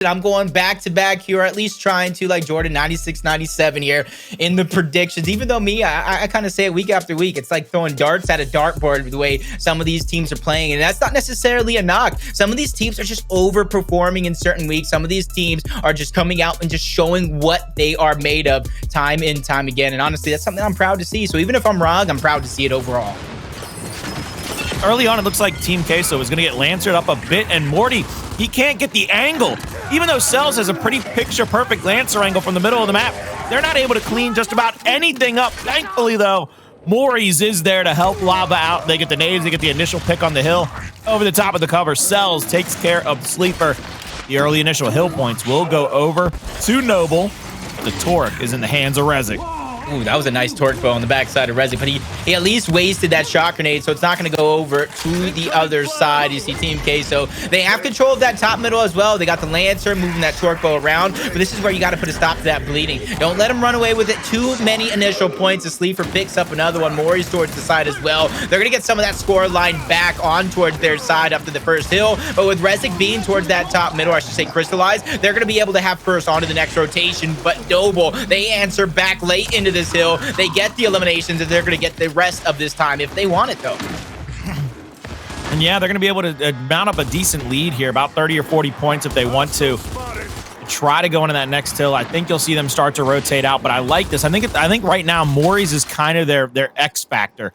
I'm going back to back here, or at least trying to, like Jordan, 96, 97 here in the predictions. Even though I kind of say it week after week, it's like throwing darts at a dartboard the way some of these teams are playing. And that's not necessarily a knock. Some of these teams are just overperforming in certain weeks. Some of these teams are just coming out and just showing what they are made of time and time again. And honestly, that's something I'm proud to see. So even if I'm wrong, I'm proud to see it overall. Early on, it looks like Team Queso is going to get Lancered up a bit, and Morty, he can't get the angle. Even though Cellz has a pretty picture-perfect Lancer angle from the middle of the map, they're not able to clean just about anything up. Thankfully, though, Moaries is there to help Lava out. They get the nades, they get the initial pick on the hill. Over the top of the cover, Cellz takes care of Sleeafer. The early initial hill points will go over to Noble. The torque is in the hands of ReziK. Ooh, that was a nice torque bow on the backside of ReziK, but he at least wasted that shock grenade, so it's not going to go over to the other side. You see Team Queso, they have control of that top middle as well. They got the Lancer moving that torque bow around, but this is where you got to put a stop to that bleeding. Don't let him run away with it. Too many initial points. The Sleeafer picks up another one. Moaries towards the side as well. They're going to get some of that score line back on towards their side up to the first hill, but with ReziK being towards that top middle, I should say Cristalize, they're going to be able to have first onto the next rotation. But Noble, they answer back late into this hill. They get the eliminations, and they're going to get the rest of this time if they want it, though. And yeah, they're going to be able to mount up a decent lead here, about 30 or 40 points if they want to. Try to go into that next hill. I think you'll see them start to rotate out, but I like this. I think right now Moaries is kind of their X factor.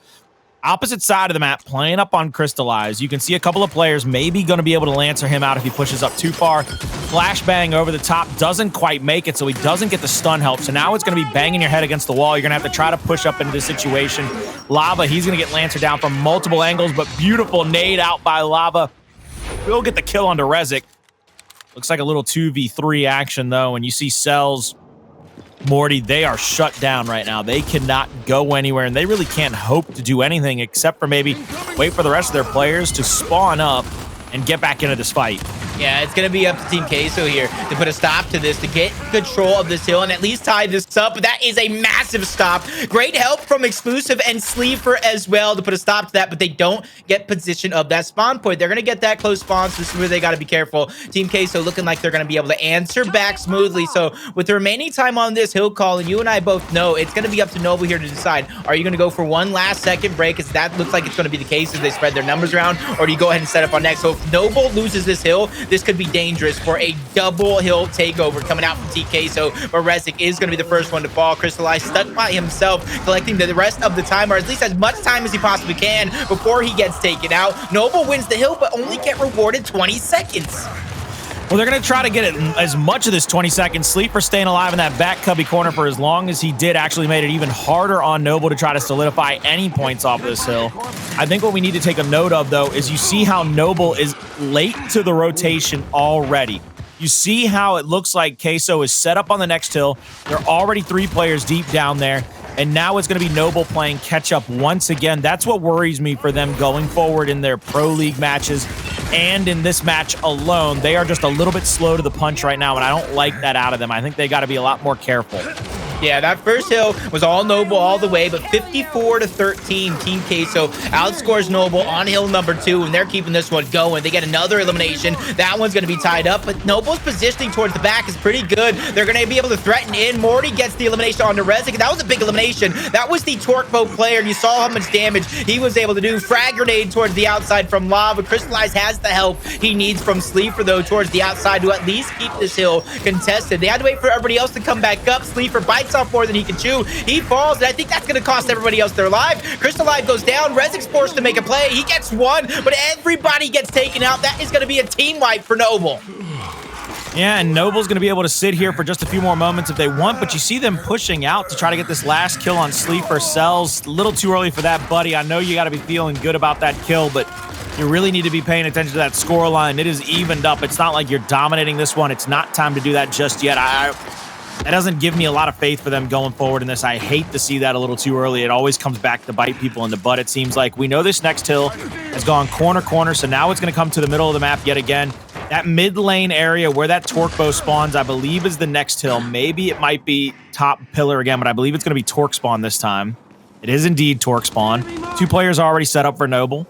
Opposite side of the map, playing up on Cristalize. You can see a couple of players maybe going to be able to Lancer him out if he pushes up too far. Flashbang over the top, doesn't quite make it, so he doesn't get the stun help. So now it's going to be banging your head against the wall. You're going to have to try to push up into this situation. Lava, he's going to get Lancer down from multiple angles, but beautiful nade out by Lava. We'll get the kill onto ReziK. Looks like a little 2v3 action, though, and you see Cellz, Morty, they are shut down right now. They cannot go anywhere, and they really can't hope to do anything except for maybe wait for the rest of their players to spawn up and get back into this fight. Yeah, it's going to be up to Team Queso here to put a stop to this, to get control of this hill and at least tie this up. But that is a massive stop. Great help from Exclusive and Sleeafer as well to put a stop to that, but they don't get position of that spawn point. They're going to get that close spawn, so this is where they got to be careful. Team Queso looking like they're going to be able to answer back smoothly. So with the remaining time on this hill call, and you and I both know it's going to be up to Noble here to decide, are you going to go for one last second break, as that looks like it's going to be the case as they spread their numbers around, or do you go ahead and set up on next? So if Noble loses this hill, this could be dangerous for a double hill takeover coming out from Team Queso, but ReziK is going to be the first one to fall. Cristalize stuck by himself, collecting the rest of the time, or at least as much time as he possibly can before he gets taken out. Noble wins the hill, but only get rewarded 20 seconds. Well, they're going to try to get it as much of this 20 seconds. Sleeper staying alive in that back cubby corner for as long as he did actually made it even harder on Noble to try to solidify any points off this hill. I think what we need to take a note of, though, is you see how Noble is late to the rotation already. You see how it looks like Queso is set up on the next hill. They're already 3 players deep down there. And now it's going to be Noble playing catch-up once again. That's what worries me for them going forward in their Pro League matches and in this match alone. They are just a little bit slow to the punch right now, and I don't like that out of them. I think they got to be a lot more careful. Yeah, that first hill was all Noble all the way, but 54-13, Team Queso outscores Noble on hill number 2, and they're keeping this one going. They get another elimination. That one's going to be tied up, but Noble's positioning towards the back is pretty good. They're going to be able to threaten in. Morty gets the elimination onto ReziK. That was a big elimination. That was the torque bow player, and you saw how much damage he was able to do. Frag grenade towards the outside from Lava. Cristalize has the help he needs from Sleeafer, though, towards the outside to at least keep this hill contested. They had to wait for everybody else to come back up. Sleeafer bites off more than he can chew. He falls, and I think that's going to cost everybody else their life. Cristalize goes down. ReziK's forced to make a play. He gets one, but everybody gets taken out. That is going to be a team wipe for Noble. Yeah, and Noble's going to be able to sit here for just a few more moments if they want, but you see them pushing out to try to get this last kill on Sleeafer. Cellz, a little too early for that, buddy. I know you got to be feeling good about that kill, but you really need to be paying attention to that score line. It is evened up. It's not like you're dominating this one. It's not time to do that just yet. That doesn't give me a lot of faith for them going forward in this. I hate to see that a little too early. It always comes back to bite people in the butt, it seems like. We know this next hill has gone corner, so now it's going to come to the middle of the map yet again. That mid lane area where that torque bow spawns, I believe, is the next hill. Maybe it might be top pillar again, but I believe it's going to be torque spawn this time. It is indeed torque spawn. 2 players already set up for Noble.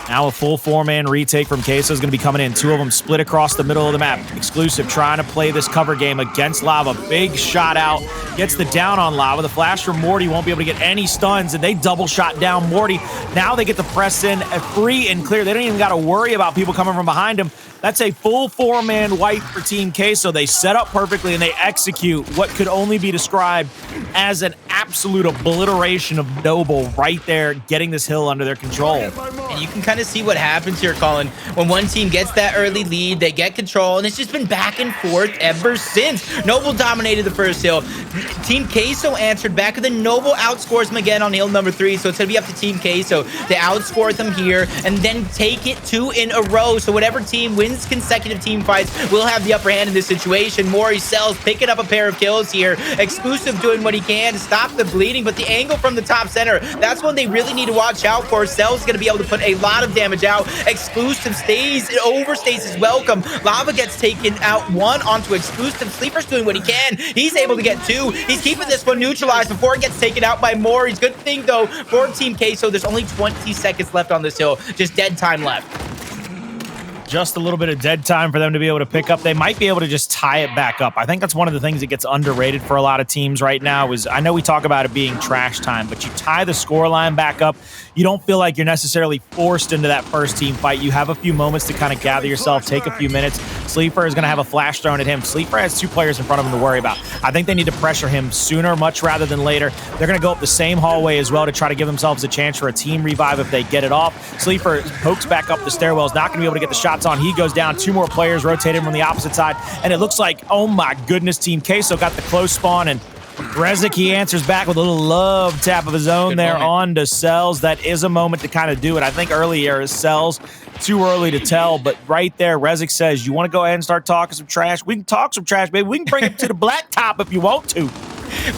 Now a full 4-man retake from Queso is going to be coming in. 2 of them split across the middle of the map. Exclusive trying to play this cover game against Lava. Big shot out. Gets the down on Lava. The flash from Morty won't be able to get any stuns, and they double shot down Morty. Now they get to press in free and clear. They don't even got to worry about people coming from behind them. That's a full 4-man wipe for Team Queso. They set up perfectly, and they execute what could only be described as an absolute obliteration of Noble right there, getting this hill under their control. And you can kind of see what happens here, Colin. When one team gets that early lead, they get control, and it's just been back and forth ever since. Noble dominated the first hill. Team Queso answered back, and then Noble outscores them again on hill number 3, so it's going to be up to Team Queso to outscore them here and then take it 2 in a row. So whatever team wins consecutive team fights will have the upper hand in this situation. Moaries, Cellz picking up a pair of kills here. Exclusive doing what he can to stop the bleeding, but the angle from the top center, that's one they really need to watch out for. Cellz is going to be able to put a lot of damage out. Exclusive overstays his welcome. Lava gets taken out 1 onto Exclusive. Sleeper's doing what he can. He's able to get 2. He's keeping this one neutralized before it gets taken out by Moaries. Good thing, though, for Team Queso, there's only 20 seconds left on this hill. Just dead time left. Just a little bit of dead time for them to be able to pick up. They might be able to just tie it back up. I think that's one of the things that gets underrated for a lot of teams right now is, I know we talk about it being trash time, but you tie the scoreline back up, you don't feel like you're necessarily forced into that first team fight. You have a few moments to kind of gather yourself, take a few minutes. Sleeafer is going to have a flash thrown at him. Sleeafer has 2 players in front of him to worry about. I think they need to pressure him sooner, much rather than later. They're going to go up the same hallway as well to try to give themselves a chance for a team revive if they get it off. Sleeafer pokes back up the stairwell, is not going to be able to get the shots on. He goes down. 2 more players rotate him from the opposite side, and it looks like, oh my goodness, Team Queso got the close spawn, and ReziK, he answers back with a little love tap of his own. Good there on to Cellz. That is a moment to kind of do it. I think earlier is Cellz. Too early to tell, but right there, ReziK says, you want to go ahead and start talking some trash? We can talk some trash, baby. We can bring it to the blacktop if you want to.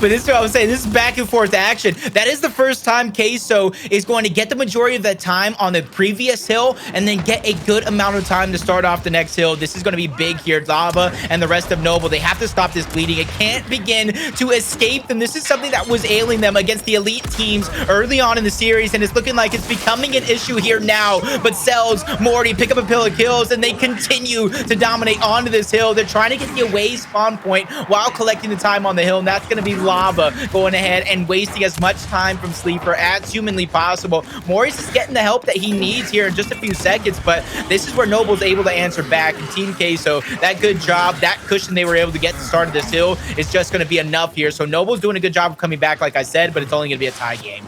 But this is what I was saying. This is back and forth action. That is the first time Queso is going to get the majority of that time on the previous hill and then get a good amount of time to start off the next hill. This is going to be big here. Lava and the rest of Noble, they have to stop this bleeding. It can't begin to escape them. This is something that was ailing them against the elite teams early on in the series, and it's looking like it's becoming an issue here now. But Cellz, Morty pick up a pill of kills, and they continue to dominate onto this hill. They're trying to get the away spawn point while collecting the time on the hill, and that's going to be Lava going ahead and wasting as much time from Sleeafer as humanly possible. Moaries is getting the help that he needs here in just a few seconds, but this is where Noble's able to answer back. And Team Queso, that good job, that cushion they were able to get to start of this hill is just going to be enough here. So Noble's doing a good job of coming back, like I said, but it's only going to be a tie game.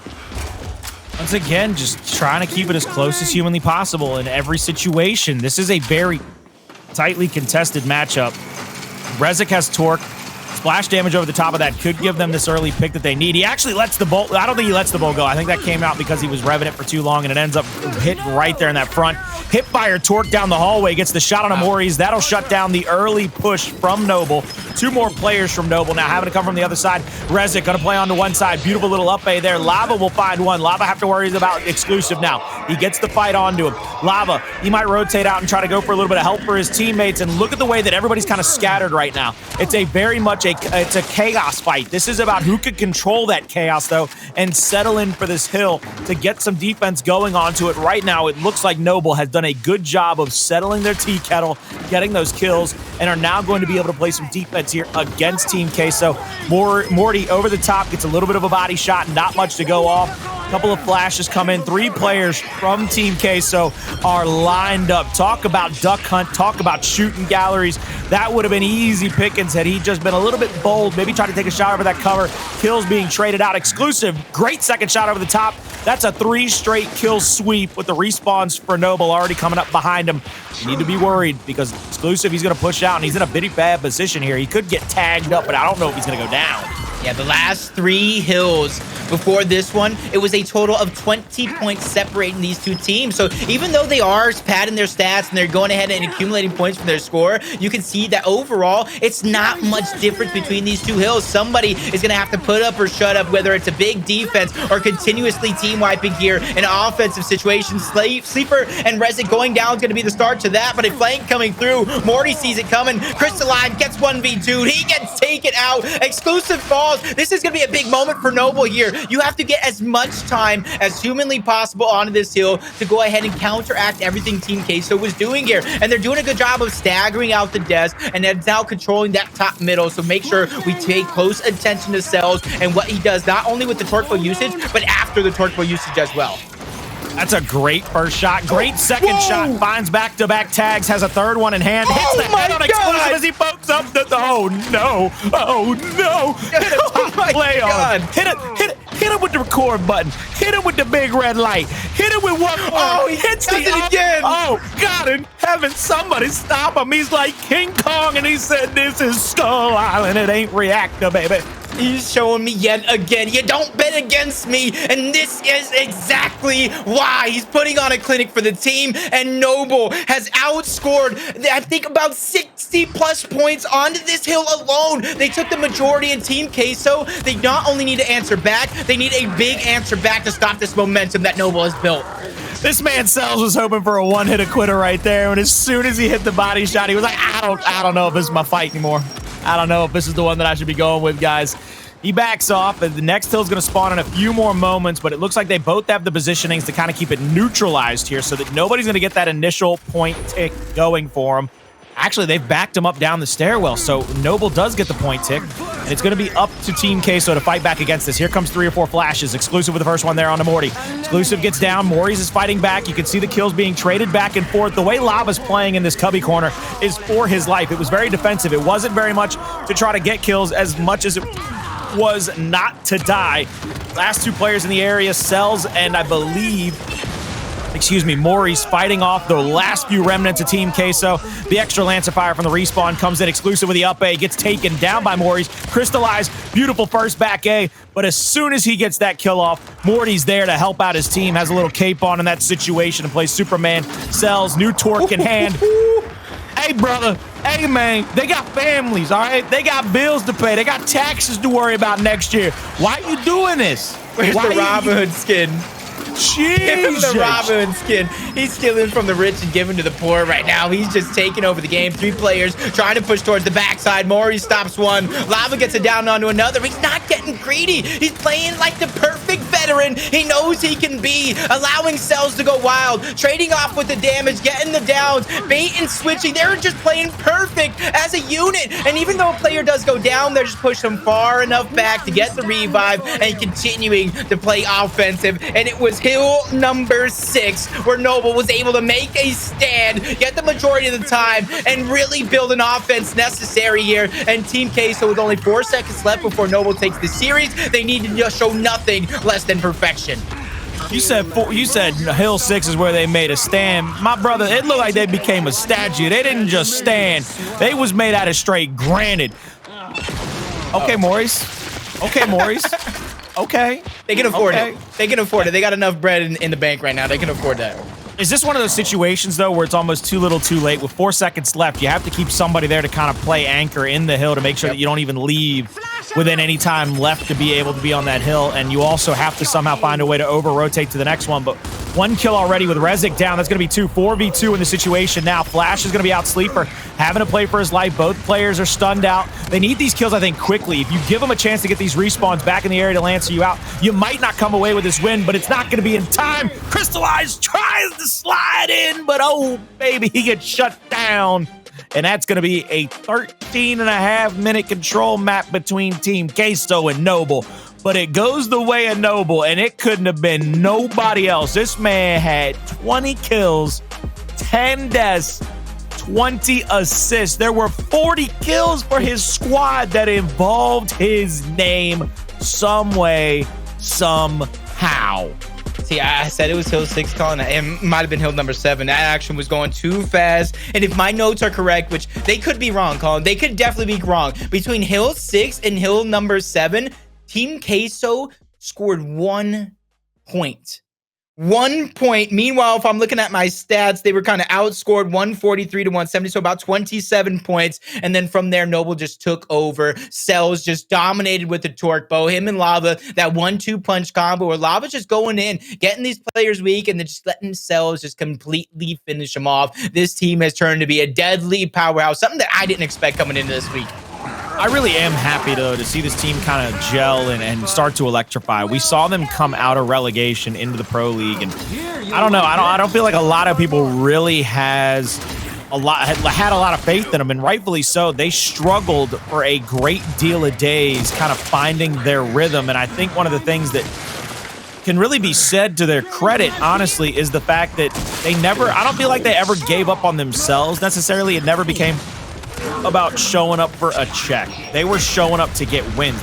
Once again, just trying to keep it as close as humanly possible in every situation. This is a very tightly contested matchup. ReziK has torque. Splash damage over the top of that could give them this early pick that they need. He actually lets the bolt. I don't think he lets the bolt go. I think that came out because he was revving it for too long, and it ends up hit right there in that front. Hip fire torque down the hallway, gets the shot on a Moaries. That'll shut down the early push from Noble. 2 more players from Noble now having to come from the other side. ReziK gonna play onto one side. Beautiful little up A there. Lava will find one. Lava have to worry about Exclusive now. He gets the fight onto him. Lava, he might rotate out and try to go for a little bit of help for his teammates, and look at the way that everybody's kind of scattered right now. It's a very much it's a chaos fight. This is about who could control that chaos, though, and settle in for this hill to get some defense going onto it. Right now, it looks like Noble has done a good job of settling their tea kettle, getting those kills, and are now going to be able to play some defense here against Team Queso. Morty over the top, gets a little bit of a body shot, not much to go off. Couple of flashes come in. 3 players from Team Queso are lined up. Talk about duck hunt. Talk about shooting galleries. That would have been easy pickings had he just been a little bit bold. Maybe try to take a shot over that cover. Kills being traded out. Exclusive. Great second shot over the top. That's a 3 straight kill sweep with the respawns for Noble already coming up behind him. You need to be worried because Exclusive, he's going to push out, and he's in a pretty bad position here. He could get tagged up, but I don't know if he's going to go down. Yeah, the last 3 hills before this one, it was a total of 20 points separating these 2 teams. So even though they are padding their stats and they're going ahead and accumulating points from their score, you can see that overall, it's not much difference between these 2 hills. Somebody is going to have to put up or shut up, whether it's a big defense or continuously team wiping here in offensive situations. Sleeafer and ReziK going down is going to be the start to that, but a flank coming through. Morty sees it coming. Cristalize gets 1v2'd. He gets taken out. Exclusive falls. This is going to be a big moment for Noble here. You have to get as much time as humanly possible onto this hill to go ahead and counteract everything Team Queso was doing here. And they're doing a good job of staggering out the Des, and they're now controlling that top middle. So make sure we take close attention to Cellz and what he does, not only with the torqueful usage, but after the torqueful usage as well. That's a great first shot. Great second shot. Finds back-to-back tags. Has a third one in hand. Hits the head on Exclusive as he pokes up the... Oh, no. Oh, no. Hit a top play on. Hit it with the record button. Hit it with the big red light. Hit it with one more. Oh, he hits it again. Oh, God in heaven. Somebody stop him. He's like King Kong, and he said, this is Skull Island. It ain't Reactor, baby. He's showing me yet again, you don't bet against me, and this is exactly why. He's putting on a clinic for the team, and Noble has outscored, I think, about 60-plus points onto this hill alone. They took the majority in Team Queso. They not only need to answer back, they need a big answer back to stop this momentum that Noble has built. This man Cellz was hoping for a one-hit quitter right there, and as soon as he hit the body shot, he was like, I don't know if this is my fight anymore. I don't know if this is the one that I should be going with, guys. He backs off, and the next hill is going to spawn in a few more moments, but it looks like they both have the positionings to kind of keep it neutralized here so that nobody's going to get that initial point tick going for him. Actually, they've backed him up down the stairwell, so Noble does get the point tick, and it's going to be up to Team Queso to fight back against this. Here comes 3 or 4 flashes. Exclusive with the first one there on the Morty. Exclusive gets down. Moaries is fighting back. You can see the kills being traded back and forth. The way Lava's playing in this cubby corner is for his life. It was very defensive. It wasn't very much to try to get kills as much as it was not to die. Last 2 players in the area, Cellz and I believe... Moaries fighting off the last few remnants of Team Queso. The extra Lancer Fire from the respawn comes in. Exclusive with the up A, gets taken down by Moaries. Cristalize, beautiful first back A, but as soon as he gets that kill off, Morty's there to help out his team, has a little cape on in that situation and plays Superman. Cellz, new torque in hand. Hey, brother. Hey, man. They got families, all right? They got bills to pay. They got taxes to worry about next year. Why are you doing this? Where's the Robin Hood skin? Jesus. Give him the Robin Hood skin. He's stealing from the rich and giving to the poor right now. He's just taking over the game. 3 players trying to push towards the backside. Moaries stops one. Lava gets it down onto another. He's not getting greedy. He's playing like the perfect veteran. He knows he can be, allowing Cellz to go wild, trading off with the damage, getting the downs, bait and switching. They're just playing perfect as a unit. And even though a player does go down, they're just pushing him far enough back to get the revive and continuing to play offensive. And it was hill number 6 where Noble was able to make a stand, get the majority of the time, and really build an offense necessary here. And Team Queso with only 4 seconds left before Noble takes the series, they need to just show nothing less than perfection. You said hill 6 is where they made a stand. My brother, it looked like they became a statue. They didn't just stand. They was made out of straight granite. Okay, Moaries. Okay, Moaries. Okay. They can afford it. They can afford it. They got enough bread in the bank right now. They can afford that. Is this one of those situations, though, where it's almost too little too late? With 4 seconds left, you have to keep somebody there to kind of play anchor in the hill to make sure that you don't even leave within any time left to be able to be on that hill. And you also have to somehow find a way to over-rotate to the next one. But 1 kill already with ReziK down. That's going to be 2. 4v2 in the situation now. Flash is going to be out. Sleeper having to play for his life. Both players are stunned out. They need these kills, I think, quickly. If you give them a chance to get these respawns back in the area to Lancer you out, you might not come away with this win, but it's not going to be in time. Cristalize tries to slide in, but oh, baby, he gets shut down. And that's going to be a 13.5-minute control map between Team Queso and Noble. But it goes the way of Noble, and it couldn't have been nobody else. This man had 20 kills, 10 deaths, 20 assists. There were 40 kills for his squad that involved his name some way, somehow. See, I said it was hill 6, Colin. It might have been hill number 7. That action was going too fast. And if my notes are correct, which they could be wrong, Colin, they could definitely be wrong. Between hill 6 and hill number 7, Team Queso scored 1 point. 1 point. Meanwhile, if I'm looking at my stats, they were kind of outscored 143 to 170, so about 27 points. And then from there, Noble just took over. Cellz just dominated with the torque bow. Him and Lava, that 1-2 punch combo where Lava's just going in, getting these players weak, and then just letting Cellz just completely finish them off. This team has turned to be a deadly powerhouse, something that I didn't expect coming into this week. I really am happy, though, to see this team kind of gel and start to electrify. We saw them come out of relegation into the Pro League, and I don't know. I don't feel like a lot of people really had a lot of faith in them, and rightfully so. They struggled for a great deal of days kind of finding their rhythm, and I think one of the things that can really be said to their credit, honestly, is the fact that I don't feel like they ever gave up on themselves necessarily. It never became about showing up for a check. They were showing up to get wins.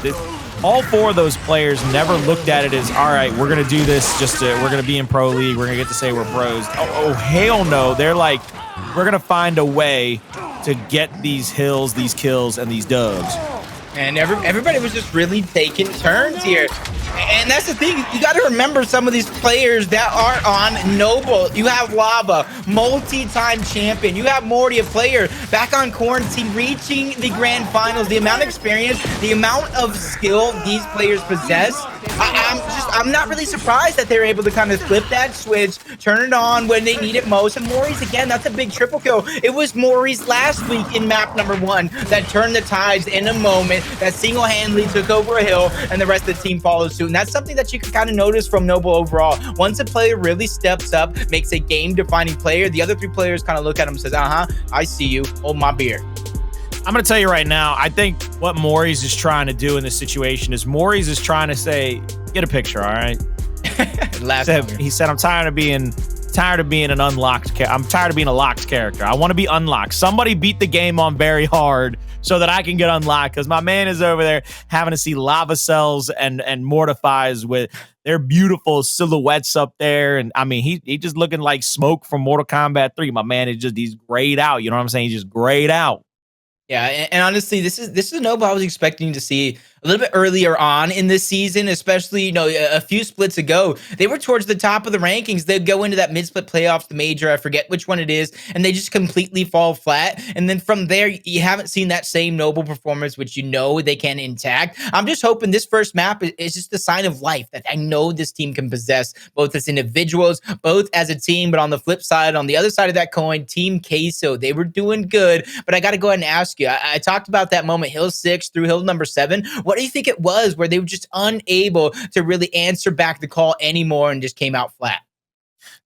All four of those players never looked at it as, all right, we're going to do this we're going to be in Pro League. We're going to get to say we're pros. Oh, hell no. They're like, we're going to find a way to get these hills, these kills, and these dubs. And everybody was just really taking turns here. And that's the thing. You got to remember some of these players that are on Noble. You have Lava, multi-time champion. You have Morty, a player back on quarantine, reaching the grand finals. The amount of experience, the amount of skill these players possess. I'm not really surprised that they're able to kind of flip that switch, turn it on when they need it most. And Moaries, again, that's a big triple kill. It was Moaries last week in map number 1 that turned the tides in a moment, that single-handedly took over a hill, and the rest of the team followed suit. And that's something that you can kind of notice from Noble overall. Once a player really steps up, makes a game-defining player, the other 3 players kind of look at him and says, I see you, hold my beer. I'm going to tell you right now, I think what Moaries is trying to do in this situation is Moaries is trying to say, get a picture, all right? He said, I'm tired of being an unlocked I'm tired of being a locked character. I want to be unlocked. Somebody beat the game on very hard so that I can get unlocked, because my man is over there having to see lava Cellz and mortifies with their beautiful silhouettes up there. And I mean, he just looking like smoke from Mortal Kombat 3. My man is he's grayed out. You know what I'm saying? He's just grayed out. Yeah, and honestly, this is a Noble I was expecting to see a little bit earlier on in this season, especially, a few splits ago. They were towards the top of the rankings. They'd go into that mid-split playoffs, the major, I forget which one it is, and they just completely fall flat. And then from there, you haven't seen that same Noble performance, which they can intact. I'm just hoping this first map is just a sign of life that I know this team can possess, both as individuals, both as a team. But on the flip side, on the other side of that coin, Team Queso, they were doing good. But I got to go ahead and ask you, I talked about that moment, hill 6 through hill number 7. What do you think it was where they were just unable to really answer back the call anymore and just came out flat?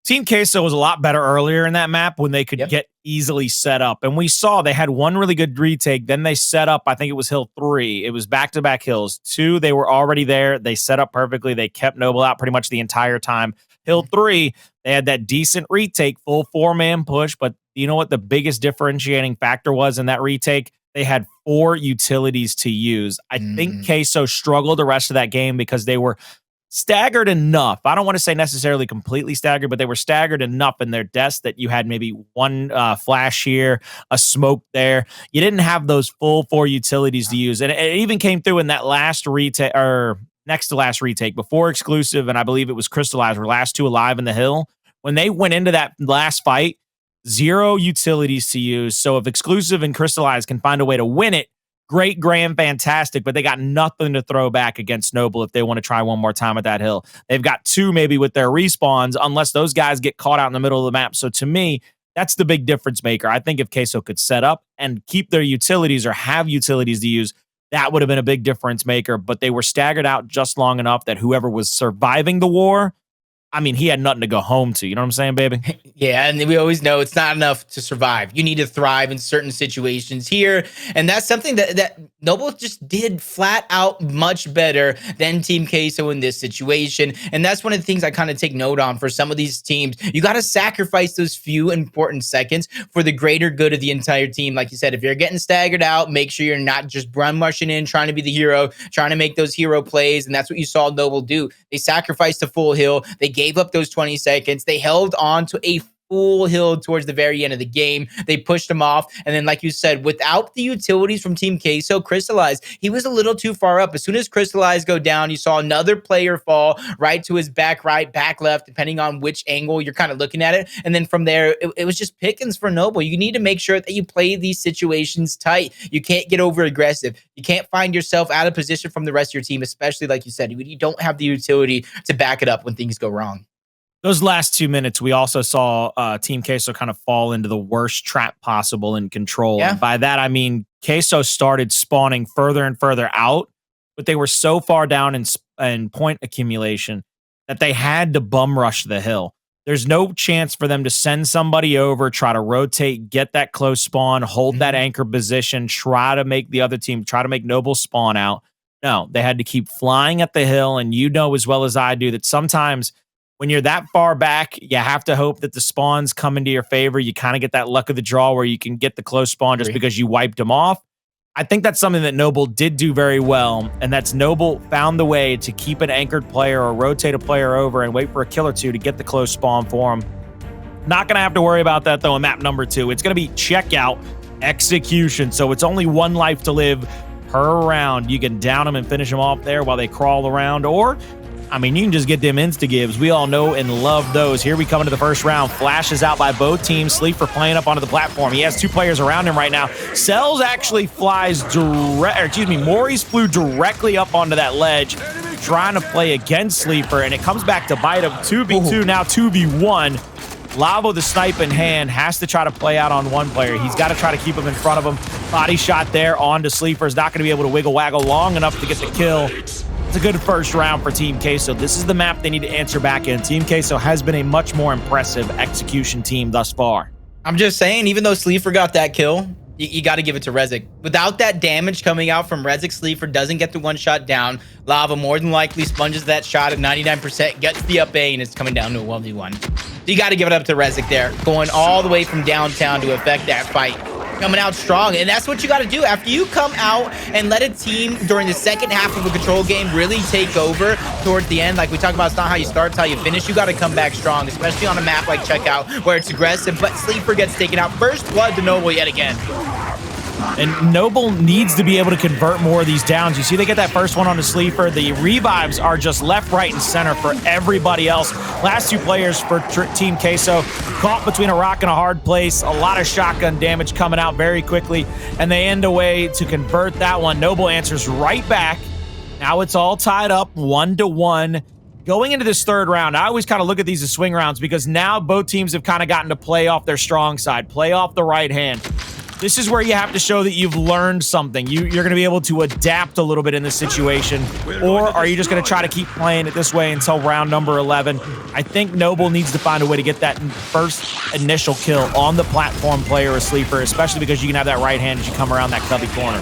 Team Queso was a lot better earlier in that map when they could get easily set up. And we saw they had one really good retake. Then they set up, I think it was hill 3. It was back-to-back hills. 2, they were already there. They set up perfectly. They kept Noble out pretty much the entire time. Hill 3, they had that decent retake, full 4-man push. But you know what the biggest differentiating factor was in that retake? They had 4 utilities to use. I think Queso struggled the rest of that game because they were staggered enough. I don't want to say necessarily completely staggered, but they were staggered enough in their deaths that you had maybe one flash here, a smoke there. You didn't have those full 4 utilities to use. And it even came through in that last retake, or next to last retake, before exclusive, and I believe it was Cristalize, were last 2 alive in the hill. When they went into that last fight, 0 utilities to use. So if exclusive and Cristalize can find a way to win it, great, grand, fantastic, but they got nothing to throw back against Noble if they want to try one more time at that hill. They've got 2 maybe with their respawns, unless those guys get caught out in the middle of the map. So to me, that's the big difference maker. I think if Queso could set up and keep their utilities or have utilities to use, that would have been a big difference maker. But they were staggered out just long enough that whoever was surviving the war, I mean, he had nothing to go home to. You know what I'm saying, baby? Yeah, and we always know it's not enough to survive. You need to thrive in certain situations here. And that's something that Noble just did flat out much better than Team Queso in this situation. And that's one of the things I kind of take note on for some of these teams. You got to sacrifice those few important seconds for the greater good of the entire team. Like you said, if you're getting staggered out, make sure you're not just run rushing in, trying to be the hero, trying to make those hero plays. And that's what you saw Noble do. They sacrificed a full hill. They gave up those 20 seconds. They held on to a full hill towards the very end of the game. They pushed them off. And then, like you said, without the utilities from Team Queso, Cristalize, he was a little too far up. As soon as Cristalize go down, you saw another player fall right to his back right, back left, depending on which angle you're kind of looking at it. And then from there, it was just pickings for Noble. You need to make sure that you play these situations tight. You can't get over aggressive. You can't find yourself out of position from the rest of your team, especially like you said, you don't have the utility to back it up when things go wrong. Those last 2 minutes, we also saw Team Queso kind of fall into the worst trap possible in control. Yeah. And by that, I mean Queso started spawning further and further out, but they were so far down in point accumulation that they had to bum rush the hill. There's no chance for them to send somebody over, try to rotate, get that close spawn, hold that anchor position, try to make the other team, try to make Noble spawn out. No, they had to keep flying at the hill, and you know as well as I do that sometimes when you're that far back, you have to hope that the spawns come into your favor. You kind of get that luck of the draw where you can get the close spawn just because you wiped them off. I think that's something that Noble did do very well, and that's Noble found the way to keep an anchored player or rotate a player over and wait for a kill or two to get the close spawn for him. Not going to have to worry about that, though, in map number 2. It's going to be checkout execution, so it's only one life to live per round. You can down them and finish them off there while they crawl around, or I mean, you can just get them insta-gives. We all know and love those. Here we come into the first round. Flashes out by both teams. Sleeafer playing up onto the platform. He has 2 players around him right now. Cellz actually flies Moaries flew directly up onto that ledge, trying to play against Sleeafer, and it comes back to bite him. 2v2, now 2v1. Lavo, the snipe in hand, has to try to play out on one player. He's got to try to keep him in front of him. Body shot there onto Sleeafer. Is not going to be able to wiggle-waggle long enough to get the kill. It's a good first round for Team Queso. This is the map they need to answer back in. Team Queso has been a much more impressive execution team thus far. I'm just saying, even though Sleeafer got that kill, you got to give it to ReziK. Without that damage coming out from ReziK, Sleeafer doesn't get the one shot down. Lava more than likely sponges that shot at 99%, gets the up A, and it's coming down to a 1v1. You got to give it up to ReziK there, going all the way from downtown to affect that fight. Coming out strong, and that's what you got to do after you come out and let a team during the second half of a control game really take over towards the end. Like we talked about, it's not how you start, it's how you finish. You got to come back strong, especially on a map like Checkout where it's aggressive, but Sleeafer gets taken out. First blood to Noble yet again. And Noble needs to be able to convert more of these downs. You see they get that first one on the Sleeafer. The revives are just left, right, and center for everybody else. Last 2 players for Team Queso caught between a rock and a hard place. A lot of shotgun damage coming out very quickly, and they end a way to convert that one. Noble answers right back. Now it's all tied up 1-1. Going into this third round, I always kind of look at these as swing rounds because now both teams have kind of gotten to play off their strong side, play off the right hand. This is where you have to show that you've learned something. You're going to be able to adapt a little bit in this situation, or are you just going to try to keep playing it this way until round number 11? I think Noble needs to find a way to get that first initial kill on the platform player or Sleeafer, especially because you can have that right hand as you come around that cubby corner.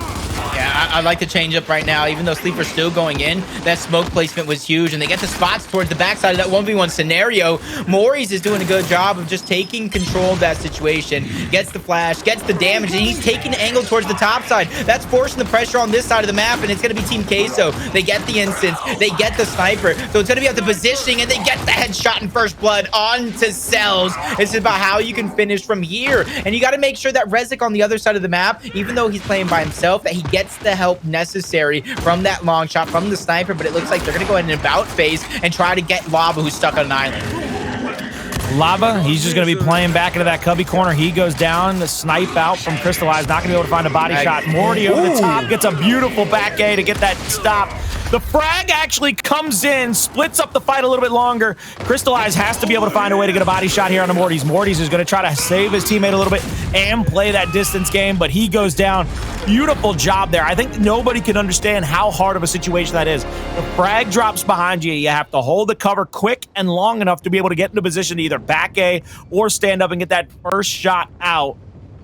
Yeah, I'd like to change up right now, even though Sleeafer's still going in. That smoke placement was huge, and they get the spots towards the backside of that 1v1 scenario. Moaries is doing a good job of just taking control of that situation. Gets the flash, gets the damage, and he's taking the angle towards the top side. That's forcing the pressure on this side of the map, and it's going to be Team Queso. They get the instance, they get the sniper, so it's going to be at the positioning, and they get the headshot in first blood onto Cellz. It's about how you can finish from here, and you got to make sure that ReziK on the other side of the map, even though he's playing by himself, that he gets the help necessary from that long shot from the sniper. But it looks like they're going to go ahead and about phase and try to get Lava, who's stuck on an island. Lava, he's just going to be playing back into that cubby corner. He goes down, the snipe out from Cristalize, not going to be able to find a body shot. Morty over the top, gets a beautiful back A to get that stop. The frag actually comes in, splits up the fight a little bit longer. Cristalize has to be able to find a way to get a body shot here on the Mortys. Mortys is going to try to save his teammate a little bit and play that distance game, but he goes down. Beautiful job there. I think nobody can understand how hard of a situation that is. The frag drops behind you. You have to hold the cover quick and long enough to be able to get into position to either back A or stand up and get that first shot out.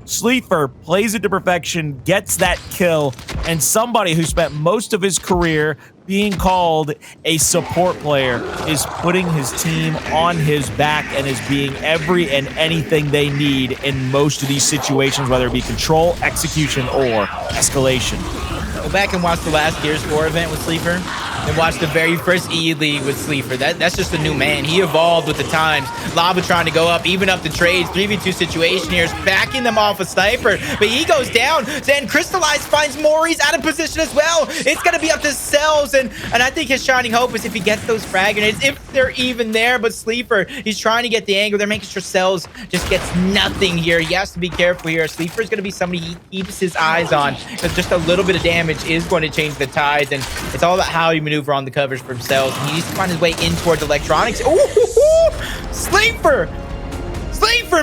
Sleeafer plays it to perfection, gets that kill, and somebody who spent most of his career being called a support player is putting his team on his back and is being every and anything they need in most of these situations, whether it be control, execution, or escalation. Go back and watch the last Gears 4 event with Sleeafer and watch the very first E League with Sleeafer. That's just a new man. He evolved with the times. Lava trying to go up, even up the trades. 3v2 situation here is backing them off a sniper, but he goes down. Then Cristalize finds Moaries out of position as well. It's going to be up to Cellz, and I think his shining hope is if he gets those frag grenades, if they're even there. But Sleeafer, he's trying to get the angle. They're making sure Cellz just gets nothing here. He has to be careful here. Sleeafer is going to be somebody he keeps his eyes on, because just a little bit of damage is going to change the tides, and it's all about how you maneuver on the covers for himself. He needs to find his way in towards electronics. Ooh, Sleeafer,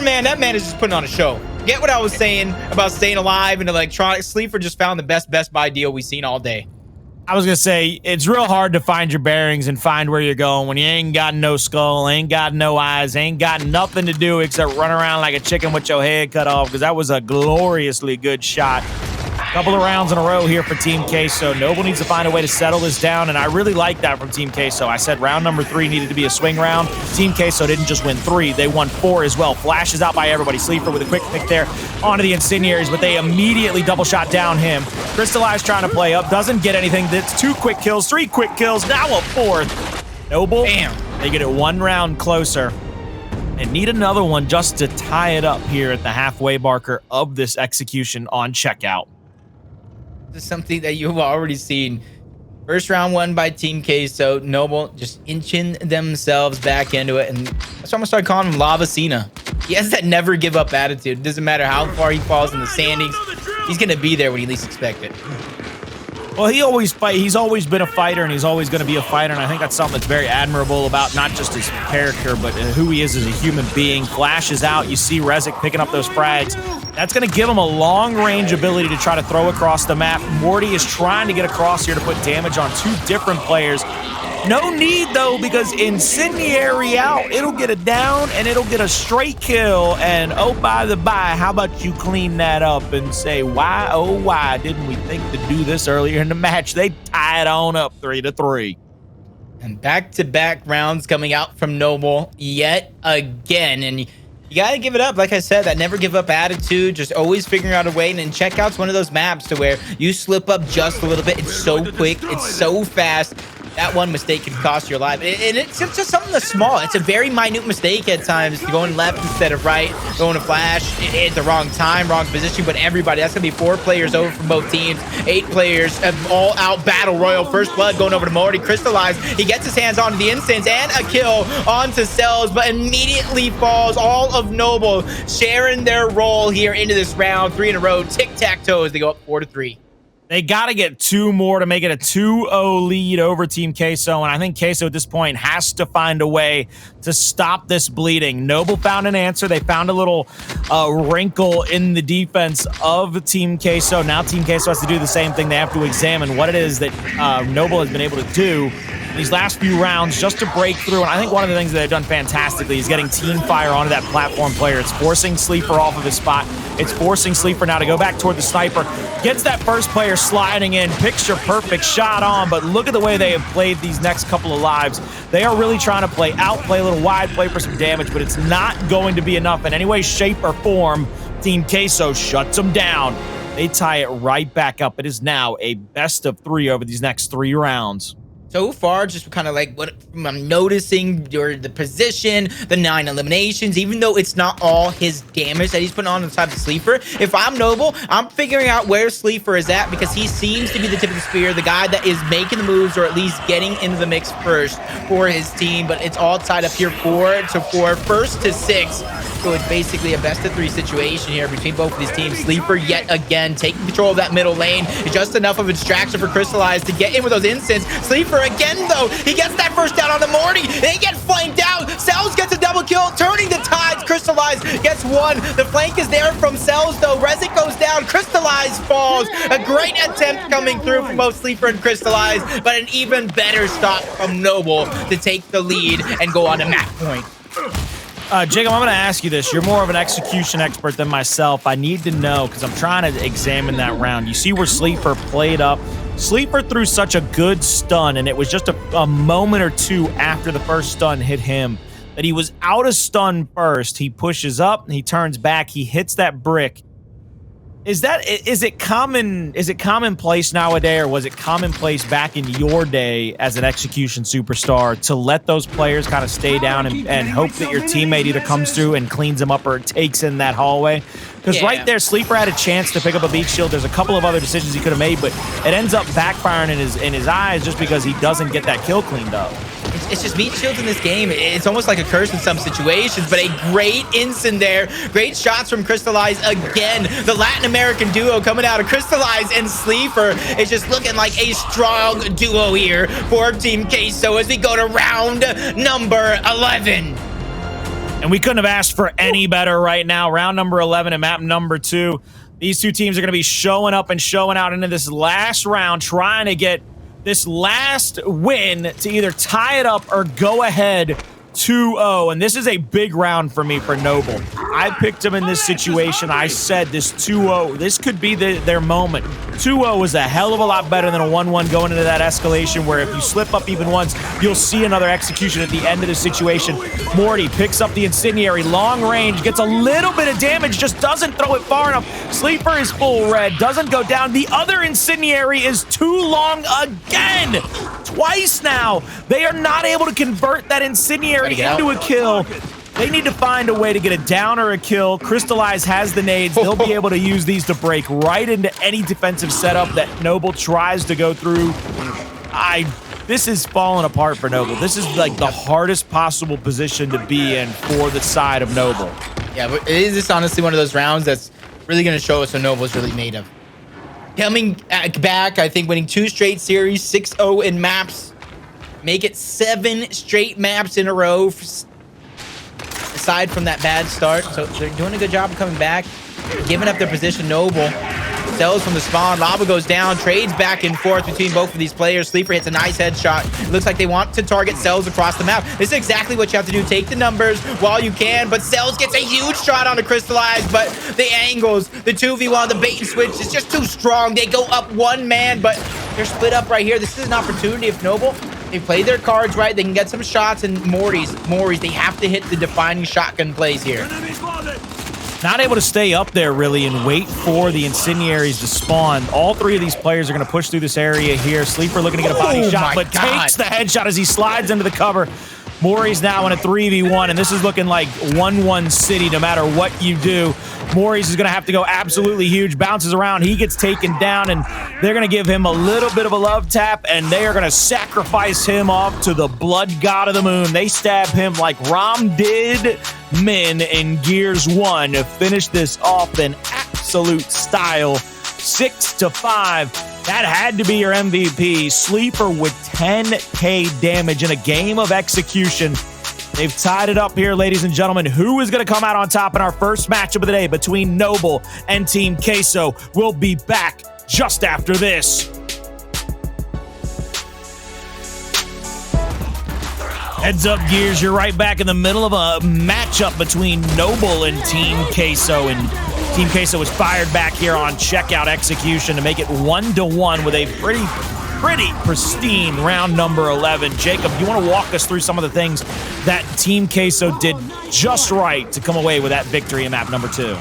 man, that man is just putting on a show. forget what I was saying about staying alive and electronics. Sleeper just found the best Best Buy deal we've seen all day. I was gonna say, it's real hard to find your bearings and find where you're going when you ain't got no skull, ain't got no eyes, ain't got nothing to do except run around like a chicken with your head cut off, because that was a gloriously good shot. Couple of rounds in a row here for Team Queso. Noble needs to find a way to settle this down, and I really like that from Team Queso. I said round number 3 needed to be a swing round. Team Queso didn't just win 3, they won 4 as well. Flashes out by everybody. Sleeper with a quick pick there onto the incendiaries, but they immediately double shot down him. Cristalize trying to play up, doesn't get anything. That's 2 quick kills, 3 quick kills, now a 4th. Noble, bam, they get it 1 round closer and need another one just to tie it up here at the halfway marker of this execution on checkout. This is something that you've already seen. First round won by Team Queso. Noble just inching themselves back into it, and that's why I'm gonna start calling him Lava Cena. He has that never give up attitude. It doesn't matter how far he falls in the standings. He's gonna be there when you least expect it. Well, he always fight. He's always been a fighter, and he's always going to be a fighter. And I think that's something that's very admirable about not just his character, but who he is as a human being. Flashes out. You see ReziK picking up those frags. That's going to give him a long-range ability to try to throw across the map. Morty is trying to get across here to put damage on 2 different players. No need, though, because incendiary out, it'll get a down, and it'll get a straight kill. And, oh, by the by, how about you clean that up and say, why, oh, why didn't we think to do this earlier in the match? They tie it on up 3-3. And back-to-back rounds coming out from Noble yet again. And you got to give it up. Like I said, that never give up attitude, just always figuring out a way. And then Checkout's one of those maps to where you slip up just a little bit. It's so quick. It's so fast. That one mistake can cost your life. And it's just something that's small. It's a very minute mistake at times. Going left instead of right, going to flash at the wrong time, wrong position. But everybody, that's going to be 4 players over from both teams. 8 players, all out battle royal. First blood going over to Morty. Cristalize. He gets his hands onto the instance and a kill onto Cellz, but immediately falls. All of Noble sharing their role here into this round. 3 in a row. Tic-tac-toe as they go up 4-3. They got to get 2 more to make it a 2-0 lead over Team Queso, and I think Queso at this point has to find a way to stop this bleeding. Noble found an answer. They found a little wrinkle in the defense of Team Queso. Now Team Queso has to do the same thing. They have to examine what it is that Noble has been able to do these last few rounds just to break through. And I think one of the things that they've done fantastically is getting team fire onto that platform player. It's forcing Sleeper off of his spot. It's forcing Sleeper now to go back toward the sniper. Gets that first player sliding in. Picture perfect shot on, but look at the way they have played these next couple of lives. They are really trying to play a little wide, play for some damage, but it's not going to be enough in any way, shape, or form. Team Queso shuts them down. They tie it right back up. It is now a best of 3 over these next 3 rounds. So far, just kind of like what I'm noticing, the position, the 9 eliminations, even though it's not all his damage that he's putting on the side of Sleeper. If I'm Noble, I'm figuring out where Sleeper is at, because he seems to be the tip of the spear, the guy that is making the moves, or at least getting into the mix first for his team. But it's all tied up here 4-4, first to 6. So it's basically a best of 3 situation here between both of these teams. Sleeper yet again taking control of that middle lane. It's just enough of a distraction for Cristalize to get in with those instants. Sleeper again, though, he gets that first down on the Morty. They get flanked out. Cellz gets a double kill, turning the tides. Cristalize gets 1. The flank is there from Cellz, though. ReziK goes down. Cristalize falls. A great attempt coming through from both Sleeper and Cristalize, but an even better stop from Noble to take the lead and go on to match point. Jacob, I'm going to ask you this. You're more of an execution expert than myself. I need to know, because I'm trying to examine that round. You see where Sleeper played up. Sleeper threw such a good stun, and it was just a moment or 2 after the first stun hit him that he was out of stun first. He pushes up, he turns back, he hits that brick. Is it commonplace nowadays, or was it commonplace back in your day as an execution superstar to let those players kind of stay down and hope that your teammate either comes through and cleans them up or takes in that hallway? Because right there, Sleeper had a chance to pick up a beat shield. There's a couple of other decisions he could have made, but it ends up backfiring in his eyes just because he doesn't get that kill cleaned up. It's just beat shields in this game. It's almost like a curse in some situations, but a great instant there. Great shots from Cristalize again. The Latin American duo coming out of Cristalize and Sleeper is just looking like a strong duo here for Team Queso as we go to round number 11. And we couldn't have asked for any better right now. Round number 11 and map number 2. These two teams are going to be showing up and showing out into this last round, trying to get this last win to either tie it up or go ahead 2-0. And this is a big round for me for Noble. I picked them in this situation. I said this 2-0, this could be their moment. 2-0 is a hell of a lot better than a 1-1 going into that escalation, where if you slip up even once, you'll see another execution at the end of the situation. Morty picks up the incendiary, long range, gets a little bit of damage, just doesn't throw it far enough. Sleeper is full red, doesn't go down. The other incendiary is too long again. Twice now. They are not able to convert that incendiary into a kill. They need to find a way to get a down or a kill. Cristalize has the nades. They'll be able to use these to break right into any defensive setup that Noble tries to go through. This is falling apart for Noble. This is like the hardest possible position to be in for the side of Noble. Yeah, but is this honestly one of those rounds that's really going to show us what Noble's really made of? Coming back, I think winning 2 straight series, 6-0 in maps. Make it 7 straight maps in a row, aside from that bad start. So they're doing a good job of coming back, giving up their position. Noble Cellz from the spawn. Lava goes down, trades back and forth between both of these players. Sleeper hits a nice headshot. It looks like they want to target Cellz across the map. This is exactly what you have to do. Take the numbers while you can, but Cellz gets a huge shot on the Cristalize, but the angles, the 2v1, the bait and switch is just too strong. They go up 1 man, but they're split up right here. This is an opportunity if Noble, they play their cards right, they can get some shots, and Moaries, they have to hit the defining shotgun plays here. Not able to stay up there, really, and wait for the incendiaries to spawn. All 3 of these players are going to push through this area here. Sleeper looking to get a body shot, but takes the headshot as he slides into the cover. Moaries now in a 3v1, and this is looking like 1-1 city no matter what you do. Moaries is going to have to go absolutely huge. Bounces around. He gets taken down, and they're going to give him a little bit of a love tap, and they are going to sacrifice him off to the blood god of the moon. They stab him like Rom did Min in Gears 1 to finish this off in absolute style. 6-5. That had to be your MVP. Sleeper with 10k damage in a game of execution. They've tied it up here, ladies and gentlemen. Who is going to come out on top in our first matchup of the day between Noble and Team Queso? We'll be back just after this. Heads up, Gears. You're right back in the middle of a matchup between Noble and Team Queso. And Team Queso is fired back here on checkout execution to make it 1-1 with a pretty pristine round number 11. Jacob, you want to walk us through some of the things that Team Queso did just right to come away with that victory in map number 2?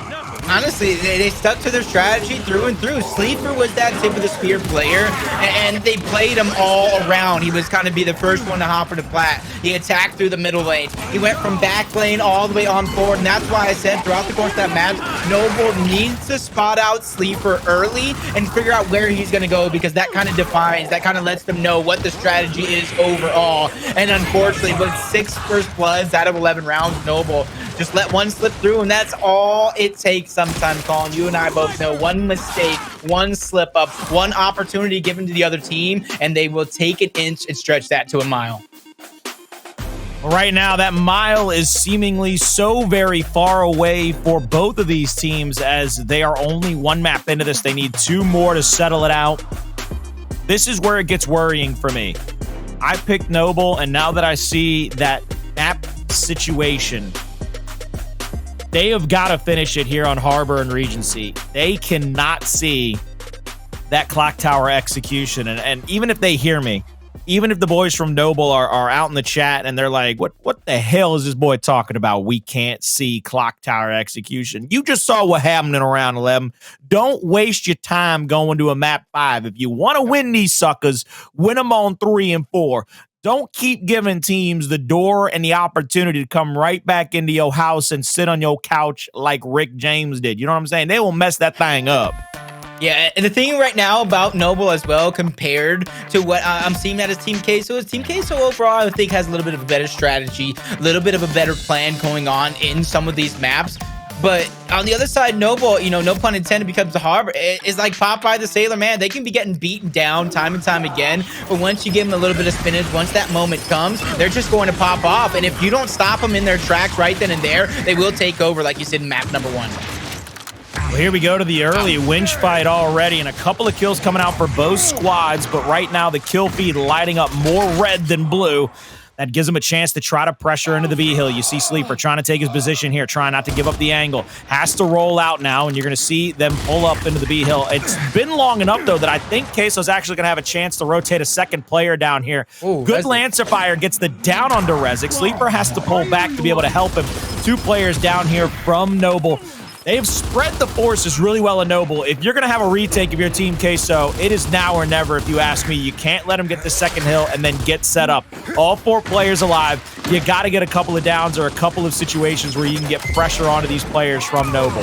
Honestly, they stuck to their strategy through and through. Sleeper was that tip of the spear player, and they played him all around. He was kind of be the first one to hop for the plat. He attacked through the middle lane. He went from back lane all the way on forward, and that's why I said throughout the course of that match, Noble needs to spot out Sleeper early and figure out where he's going to go, because that kind of defines, that kind of lets them know what the strategy is overall. And unfortunately, with 6 first bloods out of 11 rounds, Noble just let one slip through, and that's all it takes sometimes, Colin. You and I both know one mistake, one slip up, one opportunity given to the other team, and they will take an inch and stretch that to a mile. Right now, that mile is seemingly so very far away for both of these teams, as they are only 1 map into this. They need 2 more to settle it out. This is where it gets worrying for me. I picked Noble, and now that I see that map situation, they have got to finish it here on Harbor and Regency. They cannot see that Clocktower execution. And even if they hear me, even if the boys from Noble are out in the chat and they're like, what the hell is this boy talking about? We can't see Clocktower execution. You just saw what happened in round 11. Don't waste your time going to a map 5. If you want to win these suckers, win them on 3 and 4. Don't keep giving teams the door and the opportunity to come right back into your house and sit on your couch like Rick James did. You know what I'm saying? They will mess that thing up. Yeah, and the thing right now about Noble as well, compared to what I'm seeing that as Team Queso, is Team Queso overall, I think, has a little bit of a better strategy, a little bit of a better plan going on in some of these maps. But on the other side, Noble, you know, no pun intended, becomes the harbor. It's like Popeye the Sailor Man. They can be getting beaten down time and time again, but once you give them a little bit of spinach, once that moment comes, they're just going to pop off. And if you don't stop them in their tracks right then and there, they will take over, like you said, in map number 1. Well, here we go to the early winch fight already, and a couple of kills coming out for both squads, but right now the kill feed lighting up more red than blue. That gives him a chance to try to pressure into the B-Hill. You see Sleeafer trying to take his position here, trying not to give up the angle. Has to roll out now, and you're going to see them pull up into the B-Hill. It's been long enough, though, that I think Queso's actually going to have a chance to rotate a second player down here. Ooh, good Lancer fire gets the down onto ReziK. Sleeafer has to pull back to be able to help him. 2 players down here from Noble. They've spread the forces really well in Noble. If you're going to have a retake of your team, Queso, it is now or never, if you ask me. You can't let them get the second hill and then get set up. All 4 players alive. You got to get a couple of downs or a couple of situations where you can get pressure onto these players from Noble.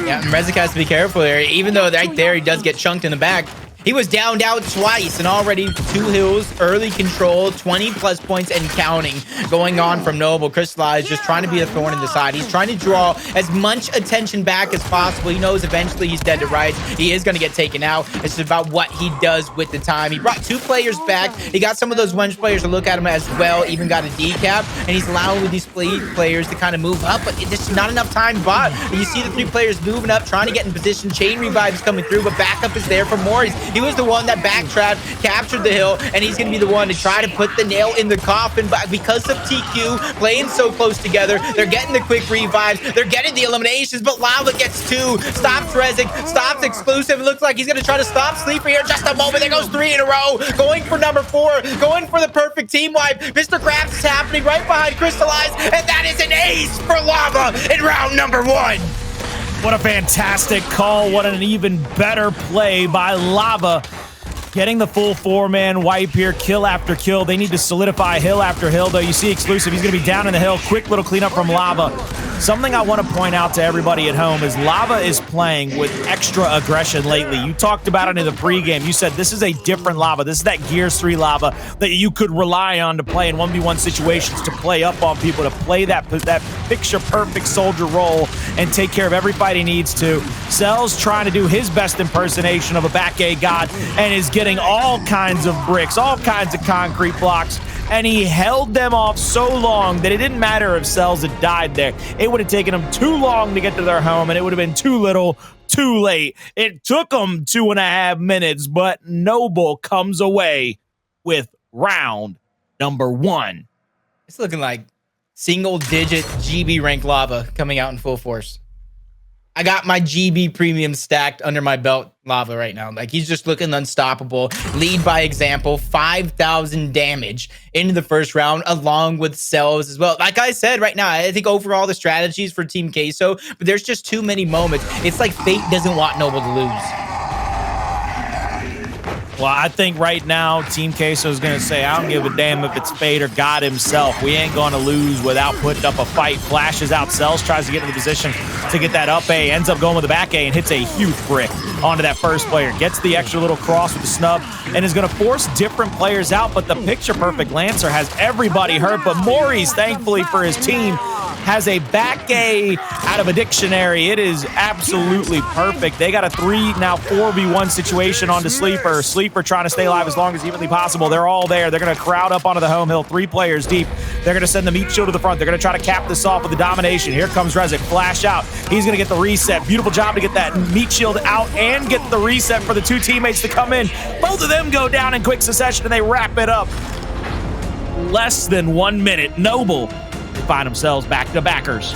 Yeah, and ReziK has to be careful here. Even though right there he does get chunked in the back, he was downed out twice, and already 2 hills, early control, 20+ points and counting going on from Noble. Cristalize just trying to be a thorn in the side. He's trying to draw as much attention back as possible. He knows eventually he's dead to rights. He is going to get taken out. It's about what he does with the time. He brought 2 players back. He got some of those wench players to look at him as well, even got a decap, and he's allowing these players to kind of move up, but there's not enough time bot. You see the 3 players moving up, trying to get in position. Chain revives coming through, but backup is there for Moaries. He was the one that backtracked, captured the hill, and he's going to be the one to try to put the nail in the coffin. But because of TQ playing so close together, they're getting the quick revives, they're getting the eliminations, but Lava gets 2, stops ReziK, stops Exclusive. It looks like he's going to try to stop Sleeper here. Just a moment, there goes 3 in a row, going for number 4, going for the perfect team wipe. Mr. Crafts is happening right behind Cristalize, and that is an ace for Lava in round number 1. What a fantastic call. What an even better play by Lava. Getting the full 4-man wipe here, kill after kill. They need to solidify hill after hill, though. You see Exclusive, he's going to be down in the hill. Quick little cleanup from Lava. Something I want to point out to everybody at home is Lava is playing with extra aggression lately. You talked about it in the pregame. You said this is a different Lava. This is that Gears 3 Lava that you could rely on to play in 1v1 situations, to play up on people, to play that picture-perfect soldier role and take care of every fight he needs to. Cellz trying to do his best impersonation of a back A god and is getting all kinds of bricks, all kinds of concrete blocks, and he held them off so long that it didn't matter if Cellz had died there. It would have taken them too long to get to their home, and it would have been too little, too late. It took them 2.5 minutes, but Noble comes away with round number 1. It's looking like single-digit GB rank Lava coming out in full force. I got my GB premium stacked under my belt Lava right now. Like, he's just looking unstoppable. Lead by example, 5,000 damage into the first round, along with Cellz as well. Like I said, right now, I think overall the strategies for Team Queso, but there's just too many moments. It's like fate doesn't want Noble to lose. Well, I think right now, Team Queso is going to say, I don't give a damn if it's fate or God himself. We ain't going to lose without putting up a fight. Flashes out. Cellz tries to get into the position to get that up A. Ends up going with the back A and hits a huge brick onto that first player. Gets the extra little cross with the snub and is going to force different players out. But the picture-perfect Lancer has everybody hurt. But Moaries, thankfully for his team, has a back A out of a dictionary. It is absolutely perfect. They got a 3, now 4v1 situation onto Sleeper. Sleeper trying to stay alive as long as humanly possible. They're all there. They're going to crowd up onto the home hill. 3 players deep. They're going to send the meat shield to the front. They're going to try to cap this off with the domination. Here comes ReziK. Flash out. He's going to get the reset. Beautiful job to get that meat shield out and get the reset for the 2 teammates to come in. Both of them go down in quick succession and they wrap it up. Less than 1 minute. Noble find themselves back to backers.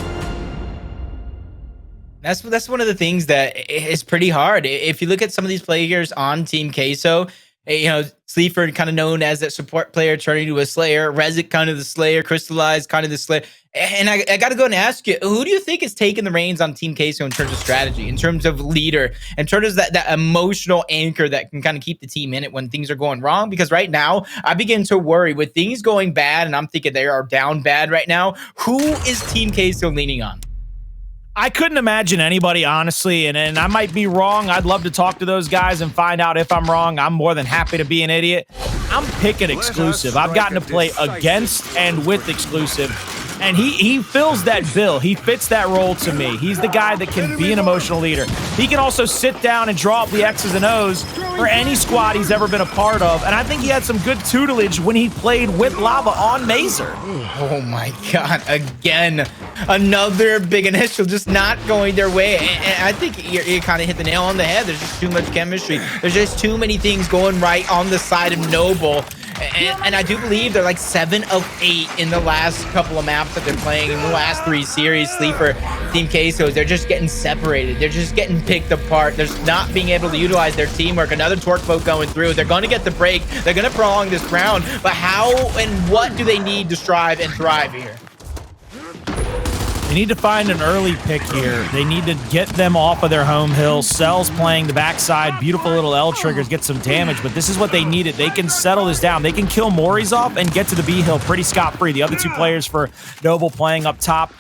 That's one of the things that is pretty hard. If you look at some of these players on Team Queso, you know, Sleeafer kind of known as that support player turning to a Slayer, ReziK kind of the Slayer, Cristalize kind of the Slayer. And I got to go and ask you, who do you think is taking the reins on Team Queso in terms of strategy, in terms of leader, in terms of that emotional anchor that can kind of keep the team in it when things are going wrong? Because right now, I begin to worry with things going bad, and I'm thinking they are down bad right now. Who is Team Queso leaning on? I couldn't imagine anybody, honestly, and I might be wrong. I'd love to talk to those guys and find out if I'm wrong. I'm more than happy to be an idiot. I'm picking Exclusive. I've gotten to play against and with Exclusive. And he fills that bill. He fits that role to me. He's the guy that can be an emotional leader. He can also sit down and draw up the X's and O's for any squad he's ever been a part of. And I think he had some good tutelage when he played with Lava on Mazer. Oh my God, again, another big initial just not going their way. And I think you kind of hit the nail on the head. There's just too much chemistry. There's just too many things going right on the side of Noble. And I do believe they're like 7 of 8 in the last couple of maps that they're playing in the last 3 series. Sleeper, Team Queso, they're just getting separated. They're just getting picked apart. They're not being able to utilize their teamwork. Another torque boat going through. They're going to get the break. They're going to prolong this round. But how and what do they need to strive and thrive here? They need to find an early pick here. They need to get them off of their home hill. Cellz playing the backside. Beautiful little L triggers, get some damage, but this is what they needed. They can settle this down. They can kill Moaries off and get to the B hill pretty scot-free. The other 2 players for Noble playing up top.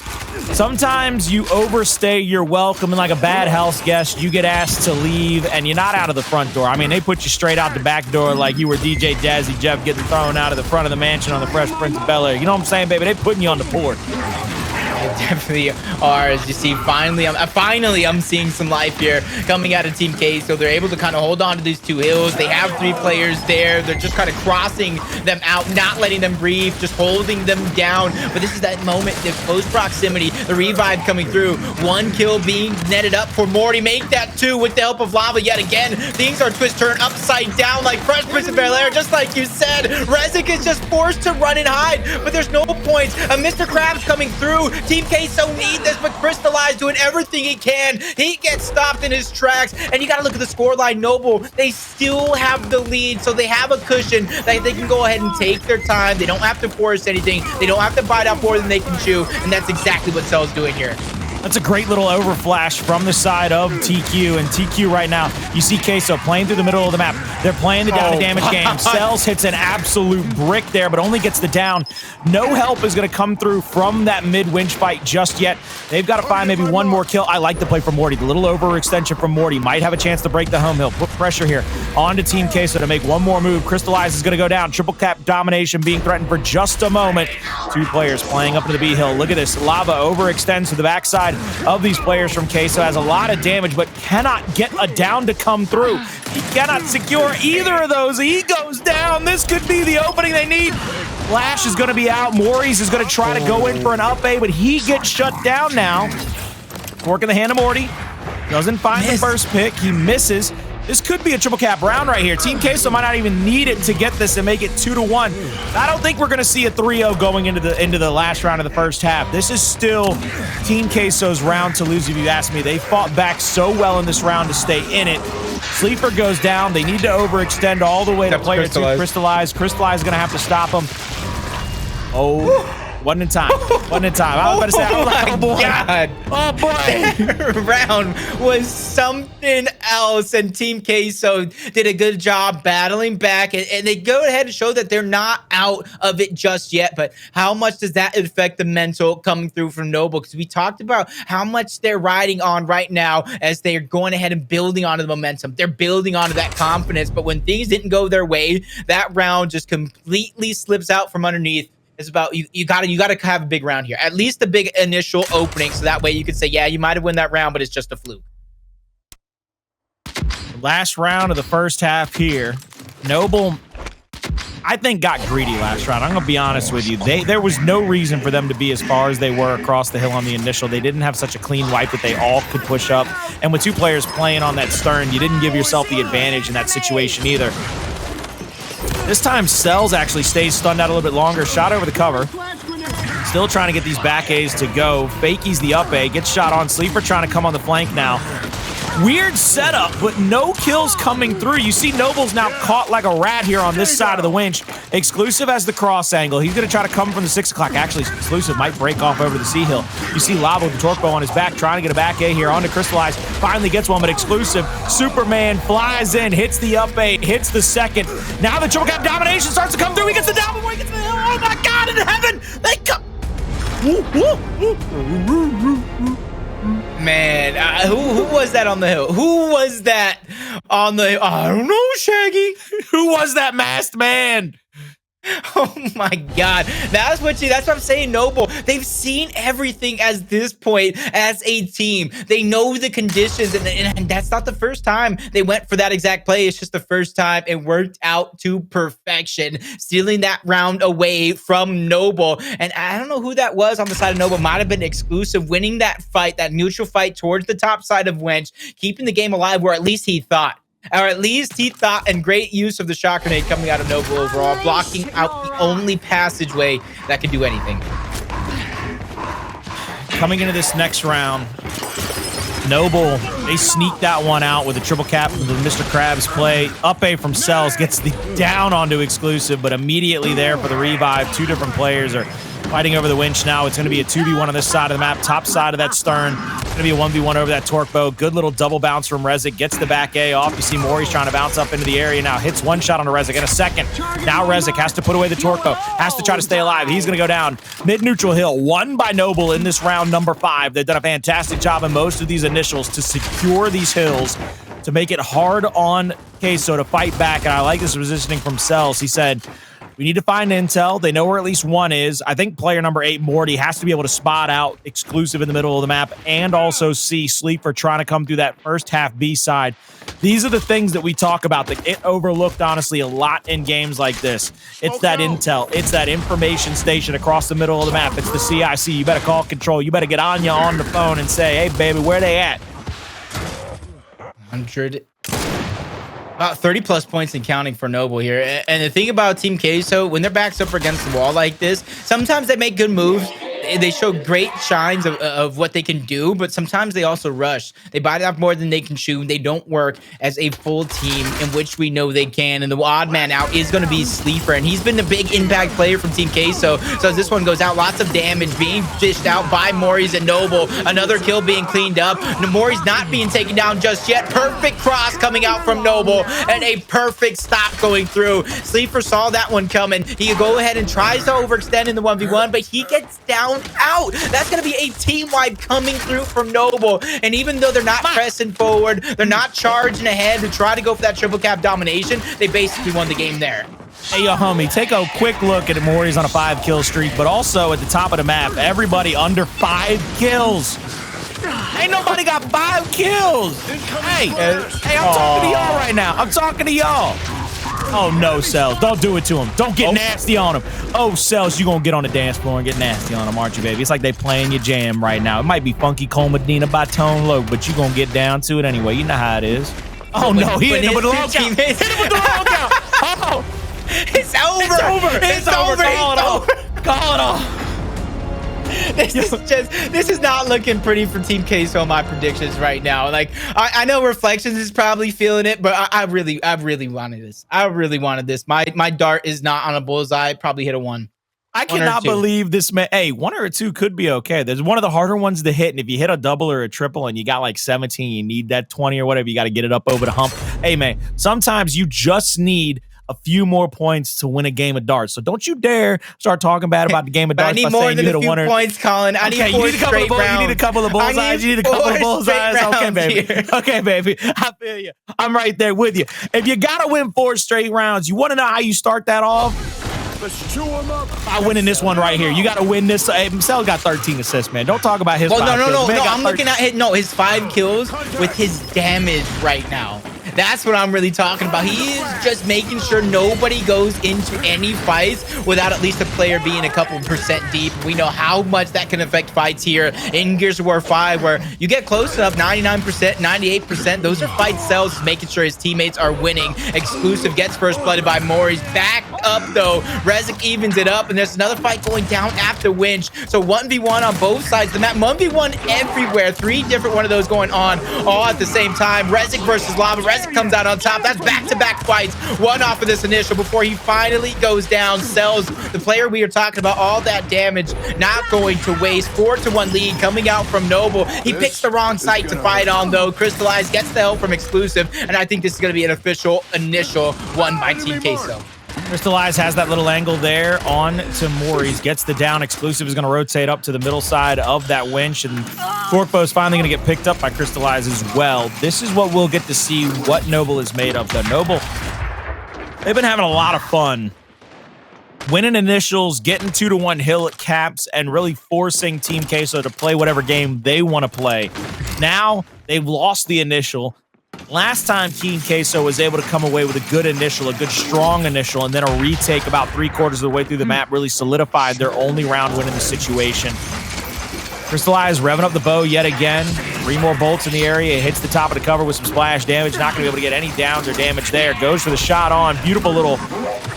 Sometimes you overstay your welcome, and like a bad house guest, you get asked to leave, and you're not out of the front door. I mean, they put you straight out the back door like you were DJ Jazzy Jeff getting thrown out of the front of the mansion on the Fresh Prince of Bel-Air. You know what I'm saying, baby? They putting you on the porch. Definitely are. As you see, finally I'm seeing some life here coming out of Team K. So they're able to kind of hold on to these 2 hills. They have 3 players there. They're just kind of crossing them out, not letting them breathe, just holding them down. But this is that moment, the close proximity, the revive coming through. 1 kill being netted up for Morty. Make that 2 with the help of Lava yet again. Things are turned upside down like Fresh Prince of Bel-Air, just like you said. ReziK is just forced to run and hide, but there's no points. Mr. Krabs coming through. Team Queso need this, but Cristalize doing everything he can. He gets stopped in his tracks, and you got to look at the scoreline. Noble, they still have the lead, so they have a cushion that they can go ahead and take their time. They don't have to force anything. They don't have to bite out more than they can chew, and that's exactly what Cell's doing here. That's a great little overflash from the side of TQ. And TQ right now, you see Queso playing through the middle of the map. They're playing the down to damage game. Cellz hits an absolute brick there, but only gets the down. No help is going to come through from that mid-winch fight just yet. They've got to find maybe 1 more kill. I like the play from Morty. The little overextension from Morty might have a chance to break the home hill. Put pressure here onto Team Queso to make 1 more move. Cristalize is going to go down. Triple cap domination being threatened for just a moment. 2 players playing up into the B hill. Look at this. Lava overextends to the backside of these players from Queso. Has a lot of damage, but cannot get a down to come through. He cannot secure either of those. He goes down. This could be the opening they need. Flash is going to be out. Moaries is going to try to go in for an up A, but he gets shut down now. Fork in the hand of Morty. Doesn't find the first pick. He misses. This could be a triple cap round right here. Team Queso might not even need it to get this and make it 2-1. I don't think we're going to see a 3-0 going into the last round of the first half. This is still Team Queso's round to lose, if you ask me. They fought back so well in this round to stay in it. Sleeper goes down. They need to overextend all the way to player 2. Cristalize. Cristalize is going to have to stop him. Oh. Wasn't in time. Wasn't in time. I was about to say, oh my God. Oh boy. That round was something else, and Team Queso did a good job battling back, and they go ahead and show that they're not out of it just yet. But how much does that affect the mental coming through from Noble? Because we talked about how much they're riding on right now as they're going ahead and building onto the momentum. They're building onto that confidence. But when things didn't go their way, that round just completely slips out from underneath. It's about you gotta have a big round here, at least a big initial opening, so that way you can say, yeah, you might have won that round, but it's just a fluke. Last round of the first half here. Noble, I think, got greedy last round. I'm gonna be honest with you. There was no reason for them to be as far as they were across the hill on the initial. They didn't have such a clean wipe that they all could push up. And with 2 players playing on that stern, you didn't give yourself the advantage in that situation either. This time, Cellz actually stays stunned out a little bit longer. Shot over the cover. Still trying to get these back A's to go. Fakey's the up A. Gets shot on. Sleeper trying to come on the flank now. Weird setup, but no kills coming through. You see Noble's now caught like a rat here on this side of the winch. Exclusive has the cross angle. He's going to try to come from the 6 o'clock. Actually, Exclusive might break off over the C hill. You see Lava with the torque bow on his back, trying to get a back A here onto Cristalize. Finally gets one, but Exclusive. Superman flies in, hits the up A, hits the second. Now the triple cap domination starts to come through. He gets the down before he gets the hill. Oh my God, in heaven! They come. Man, who was that on the hill? Who was that on the hill? I don't know, Shaggy. Who was that masked man? Oh my god. That's what I'm saying, Noble. They've seen everything at this point as a team. They know the conditions, and that's not the first time they went for that exact play. It's just the first time it worked out to perfection, stealing that round away from Noble. And I don't know who that was on the side of Noble. Might have been Exclusive, winning that fight, that neutral fight towards the top side of Wench, keeping the game alive, or at least he thought. Or at least he thought, and great use of the shot grenade coming out of Noble overall, blocking out the only passageway that could do anything. Coming into this next round, Noble, they sneak that one out with a triple cap with the Mr. Krabs play. Up A from Cellz gets the down onto Exclusive, but immediately there for the revive. Two different players are fighting over the winch now. It's going to be a 2v1 on this side of the map, top side of that stern. It's going to be a 1v1 over that torque bow. Good little double bounce from ReziK. Gets the back A off. You see Moaries trying to bounce up into the area now. Hits one shot on a ReziK in a second. Now ReziK has to put away the torque bow. Has to try to stay alive. He's going to go down. Mid-neutral hill. Won by Noble in this round number 5. They've done a fantastic job in most of these initials to secure these hills, to make it hard on Queso to fight back. And I like this positioning from Cellz. He said, we need to find intel. They know where at least one is. I think player number 8, Morty, has to be able to spot out Exclusive in the middle of the map and also see Sleeafer trying to come through that first half B side. These are the things that we talk about that get overlooked, honestly, a lot in games like this. It's that intel. It's that information station across the middle of the map. It's the CIC. You better call control. You better get Anya on the phone and say, hey, baby, where they at? 100. About 30 plus points and counting for Noble here. And the thing about Team Queso, when their back's up against the wall like this, sometimes they make good moves. They show great shines of what they can do, but sometimes they also rush. They bite off more than they can chew. They don't work as a full team, in which we know they can. And the odd man out is going to be Sleeafer, and he's been a big impact player from Team Queso. So as this one goes out, lots of damage being dished out by Moaries and Noble. Another kill being cleaned up. Moaries not being taken down just yet. Perfect cross coming out from Noble, and a perfect stop going through. Sleeafer saw that one coming. He go ahead and tries to overextend in the 1v1, but he gets down out. That's going to be a team wipe coming through from Noble. And even though they're not pressing forward, they're not charging ahead to try to go for that triple cap domination, they basically won the game there. Hey, yo, homie, take a quick look at Moaries on a 5-kill streak, but also at the top of the map, everybody under 5 kills. Ain't nobody got 5 kills. Hey, I'm talking to y'all right now. I'm talking to y'all. Oh, no, Cellz. Don't do it to him. Don't get nasty on him. Oh, Cellz, you gonna get on the dance floor and get nasty on him, aren't you, baby? It's like they playing your jam right now. It might be Funky Cole Medina by Tone Loc, but you gonna get down to it anyway. You know how it is. Oh, no, he hit him with the long count. Hit him with the long count. Oh, it's over. It's over. Call it off. Call it off. This is not looking pretty for Team Queso in my predictions right now. Like, I know Reflections is probably feeling it, but I really wanted this. I really wanted this. My dart is not on a bullseye. Probably hit a 1. I cannot believe this man. Hey, 1 or a 2 could be okay. There's one of the harder ones to hit, and if you hit a double or a triple and you got like 17, you need that 20 or whatever. You got to get it up over the hump. Hey, man, sometimes you just need a few more points to win a game of darts. So don't you dare start talking bad about the game of darts. I need more than a few points, Colin. I need 4 straight rounds. You need a couple of bullseyes. You need a couple of bullseyes. Okay, baby. Okay, baby. I feel you. I'm right there with you. If you got to win 4 straight rounds, you want to know how you start that off? Let's chew him up. By winning this one right here. You got to win this. Hey, Cellz got 13 assists, man. Don't talk about his 5 kills. No. I'm looking at his 5 kills with his damage right now. That's what I'm really talking about. He is just making sure nobody goes into any fights without at least a player being a couple percent deep. We know how much that can affect fights here in Gears of War 5, where you get close enough, 99%, 98%. Those are fights Cellz is making sure his teammates are winning. Exclusive gets first blooded by Moaries. Back up, though. ReziK evens it up, and there's another fight going down after Winch. So 1v1 on both sides of the map. 1v1 everywhere. 3 different one of those going on all at the same time. ReziK versus Lava. ReziK comes out on top. That's back-to-back fights. 1 off of this initial before he finally goes down. Cellz, the player we are talking about, all that damage, not going to waste. 4-1 lead coming out from Noble. He picks the wrong site to fight on, though. Cristalize gets the help from Exclusive, and I think this is going to be an official initial won by Team Queso. Cristalize has that little angle there on to Moaries. Gets the down. Exclusive is going to rotate up to the middle side of that winch, and Torquebow is finally going to get picked up by Cristalize as well. This is what we'll get to see what Noble is made of. The Noble, they've been having a lot of fun winning initials, getting 2-1 hill at caps, and really forcing Team Queso to play whatever game they want to play. Now they've lost the initial. Last time Team Queso was able to come away with a good initial, a good strong initial, and then a retake about 3/4 of the way through the map really solidified their only round win in the situation. Cristalize revving up the bow yet again. 3 more bolts in the area. It hits the top of the cover with some splash damage. Not going to be able to get any downs or damage there. Goes for the shot on. Beautiful little...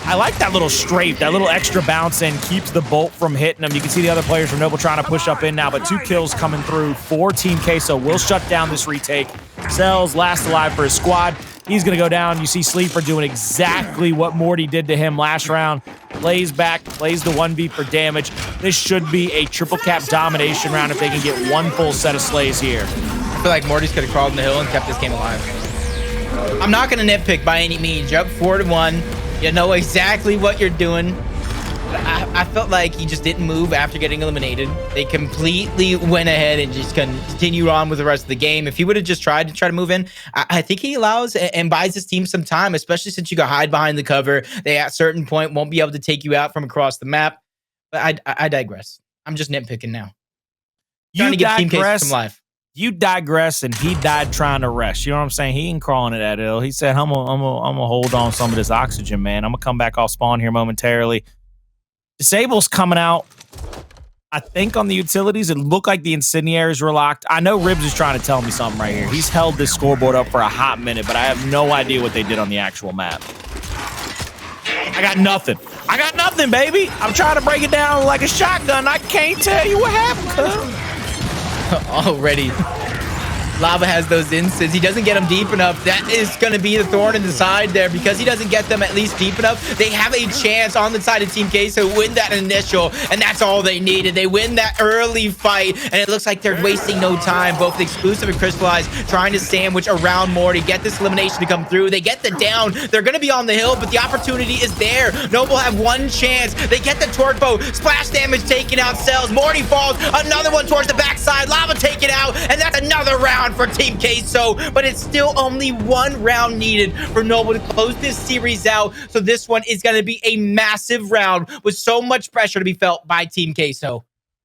I like that little strafe, that little extra bounce in. Keeps the bolt from hitting him. You can see the other players from Noble trying to push up in now, but 2 kills coming through for Team Queso. Will shut down this retake. Cellz last alive for his squad. He's going to go down. You see Sleeafer doing exactly what Morty did to him last round. Plays back, plays the 1v for damage. This should be a triple cap domination round if they can get 1 full set of slays here. I feel like Morty's could have crawled in the hill and kept this game alive. I'm not going to nitpick by any means. You're up 4-1. You know exactly what you're doing. I felt like he just didn't move after getting eliminated. They completely went ahead and just continued on with the rest of the game. If he would have just tried to move in, I think he allows and buys his team some time, especially since you got hide behind the cover. They at a certain point won't be able to take you out from across the map. But I digress. I'm just nitpicking now. Trying to give Team Queso some life. You digress, and he died trying to rest. You know what I'm saying? He ain't crawling it that ill. He said, I'm gonna hold on some of this oxygen, man. I'm gonna come back off spawn here momentarily. Disable's coming out. I think on the utilities, it looked like the incendiaries were locked. I know Ribs is trying to tell me something right here. He's held this scoreboard up for a hot minute, but I have no idea what they did on the actual map. I got nothing. I got nothing, baby. I'm trying to break it down like a shotgun. I can't tell you what happened, cuz. Already. Lava has those instants. He doesn't get them deep enough. That is going to be the thorn in the side there because he doesn't get them at least deep enough. They have a chance on the side of Team Queso to win that initial, and that's all they needed. They win that early fight, and it looks like they're wasting no time. Both the Exclusive and Cristalize trying to sandwich around Morty, get this elimination to come through. They get the down. They're going to be on the hill, but the opportunity is there. Noble have one chance. They get the torque bow. Splash damage taken out. Cellz. Morty falls. Another one towards the backside. Lava taken out, and that's another round for Team Queso, but it's still only 1 round needed for Noble to close this series out. So this one is going to be a massive round with so much pressure to be felt by Team Queso.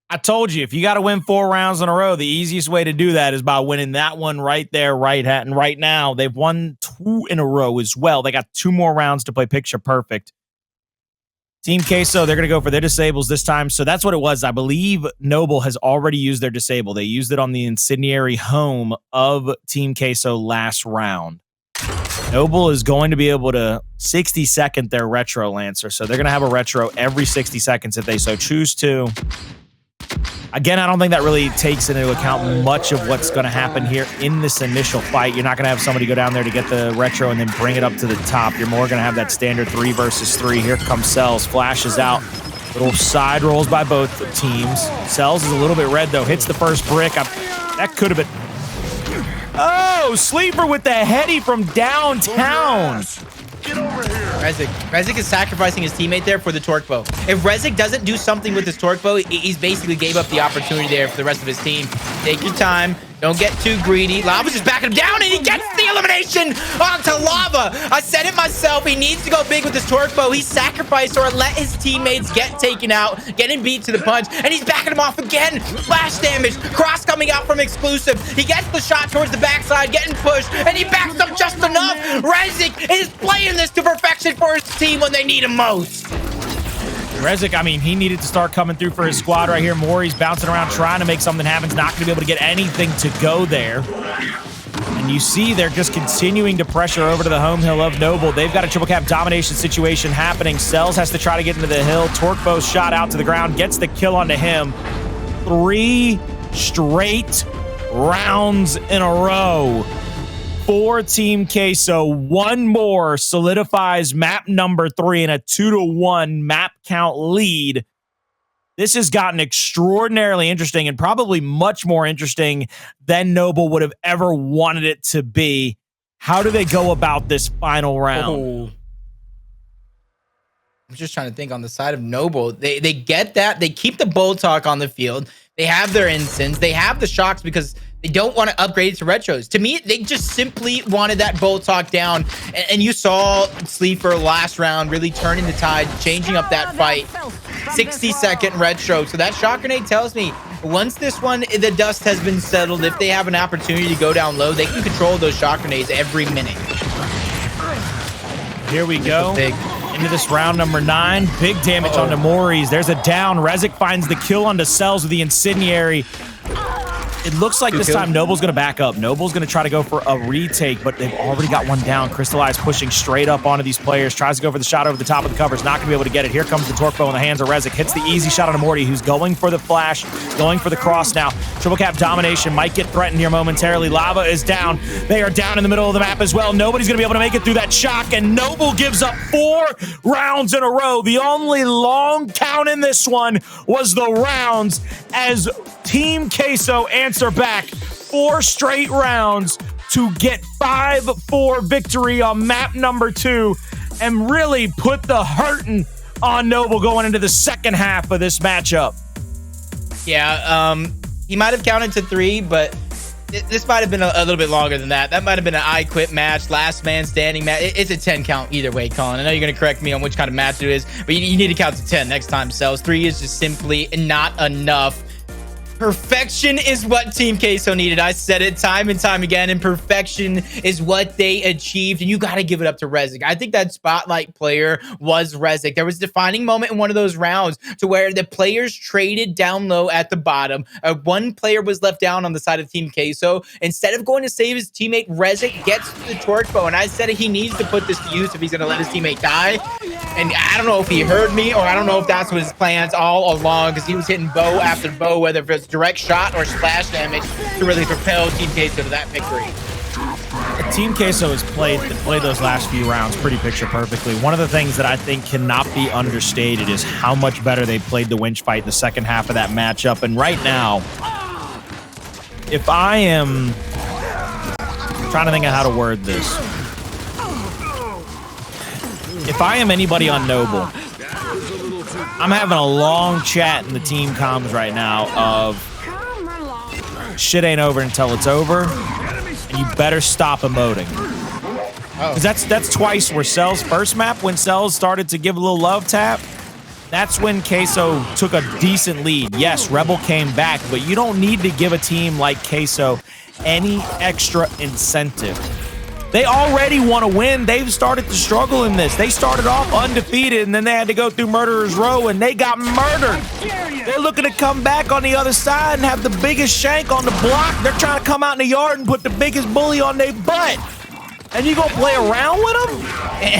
I told you, if you got to win 4 rounds in a row, the easiest way to do that is by winning that one right there, and right now they've won 2 in a row as well. They got 2 more rounds to play picture perfect. Team Queso, they're going to go for their disables this time. So that's what it was. I believe Noble has already used their disable. They used it on the incendiary home of Team Queso last round. Noble is going to be able to 60-second their retro Lancer. So they're going to have a retro every 60 seconds if they so choose to. Again, I don't think that really takes into account much of what's going to happen here in this initial fight. You're not going to have somebody go down there to get the retro and then bring it up to the top. You're more going to have that standard 3 versus 3. Here comes Cellz, flashes out. Little side rolls by both teams. Cellz is a little bit red, though. Hits the first brick. That could have been... Oh, Sleeafer with the heady from downtown. Get over here. ReziK is sacrificing his teammate there for the torque bow. If ReziK doesn't do something with his torque bow, he's basically gave up the opportunity there for the rest of his team. Take your time. Don't get too greedy. Lava's just backing him down, and he gets the elimination onto Lava. I said it myself. He needs to go big with his torque bow. He sacrificed or let his teammates get taken out, getting beat to the punch, and he's backing him off again. Flash damage. Cross coming out from Exclusive. He gets the shot towards the backside, getting pushed, and he backs up just enough. ReziK is playing this to perfection for his team when they need him most. ReziK, I mean, he needed to start coming through for his squad right here. Moaries bouncing around, trying to make something happen. He's not going to be able to get anything to go there. And you see they're just continuing to pressure over to the home hill of Noble. They've got a triple cap domination situation happening. Cellz has to try to get into the hill. Torque bow shot out to the ground, gets the kill onto him. 3 straight rounds in a row for Team Queso. 1 more solidifies map number 3 in a 2-1 map count lead. This has gotten extraordinarily interesting and probably much more interesting than Noble would have ever wanted it to be. How do they go about this final round? Oh. I'm just trying to think on the side of Noble. They get that. They keep the bull talk on the field. They have their instants. They have the shocks because They don't want to upgrade it to retros. To me, they just simply wanted that bolt talk down. And you saw Sleeafer last round really turning the tide, changing up that fight. 60-second retro. So that shot grenade tells me once this one, the dust has been settled, if they have an opportunity to go down low, they can control those shot grenades every minute. Here we go. Into this round number 9. Big damage onto Moaries. There's a down. ReziK finds the kill onto Cellz with the incendiary. It looks like this time Noble's going to back up. Noble's going to try to go for a retake, but they've already got one down. Cristalize pushing straight up onto these players. Tries to go for the shot over the top of the cover. Is not going to be able to get it. Here comes the torque bow in the hands of ReziK. Hits the easy shot on Morty, who's going for the flash, going for the cross now. Triple cap domination might get threatened here momentarily. Lava is down. They are down in the middle of the map as well. Nobody's going to be able to make it through that shock, and Noble gives up 4 rounds in a row. The only long count in this one was the rounds as Team Queso answer back 4 straight rounds to get 5-4 victory on map number 2 and really put the hurting on Noble going into the second half of this matchup. Yeah, he might have counted to 3, but this might have been a little bit longer than that. That might have been an I quit match, last man standing match. It's a 10 count either way, Colin. I know you're going to correct me on which kind of match it is, but you need to count to 10 next time, Cellz. 3 is just simply not enough. Perfection is what Team Queso needed. I said it time and time again, and perfection is what they achieved. And you got to give it up to ReziK. I think that spotlight player was ReziK. There was a defining moment in one of those rounds to where the players traded down low at the bottom. One player was left down on the side of Team Queso. Instead of going to save his teammate, ReziK gets the torque bow. And I said he needs to put this to use if he's going to let his teammate die. And I don't know if he heard me, or I don't know if that's what his plans all along, because he was hitting bow after bow, whether it's direct shot or splash damage, to really propel Team Queso to that victory. Team Queso has played those last few rounds pretty picture perfectly. One of the things that I think cannot be understated is how much better they played the winch fight in the second half of that matchup. And right now, if I am trying to think of how to word this, if I am anybody on Noble, I'm having a long chat in the team comms right now of shit ain't over until it's over, and you better stop emoting. Because that's twice where Cellz first map, when Cellz started to give a little love tap, that's when Queso took a decent lead. Yes, Rebel came back, but you don't need to give a team like Queso any extra incentive. They already want to win. They've started to struggle in this. They started off undefeated, and then they had to go through Murderer's Row, and they got murdered. They're looking to come back on the other side and have the biggest shank on the block. They're trying to come out in the yard and put the biggest bully on their butt. And you gonna play around with them?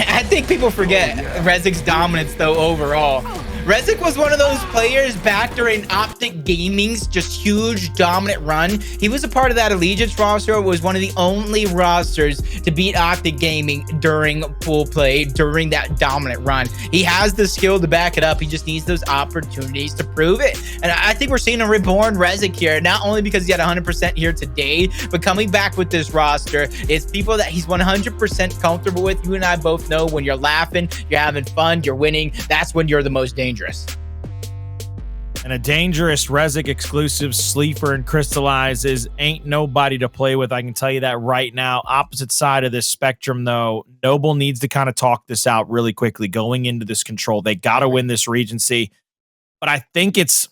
I think people forget ReziK's dominance, though, overall. ReziK was one of those players back during Optic Gaming's just huge dominant run. He was a part of that Allegiance roster. It was one of the only rosters to beat Optic Gaming during pool play, during that dominant run. He has the skill to back it up. He just needs those opportunities to prove it. And I think we're seeing a reborn ReziK here, not only because he had 100% here today, but coming back with this roster, it's people that he's 100% comfortable with. You and I both know when you're laughing, you're having fun, you're winning, that's when you're the most dangerous. And a dangerous ReziK exclusive Sleeafer and Cristalize is ain't nobody to play with. I can tell you that right now. Opposite side of this spectrum, though, Noble needs to kind of talk this out really quickly going into this control. They got to win this Regency. But I think it's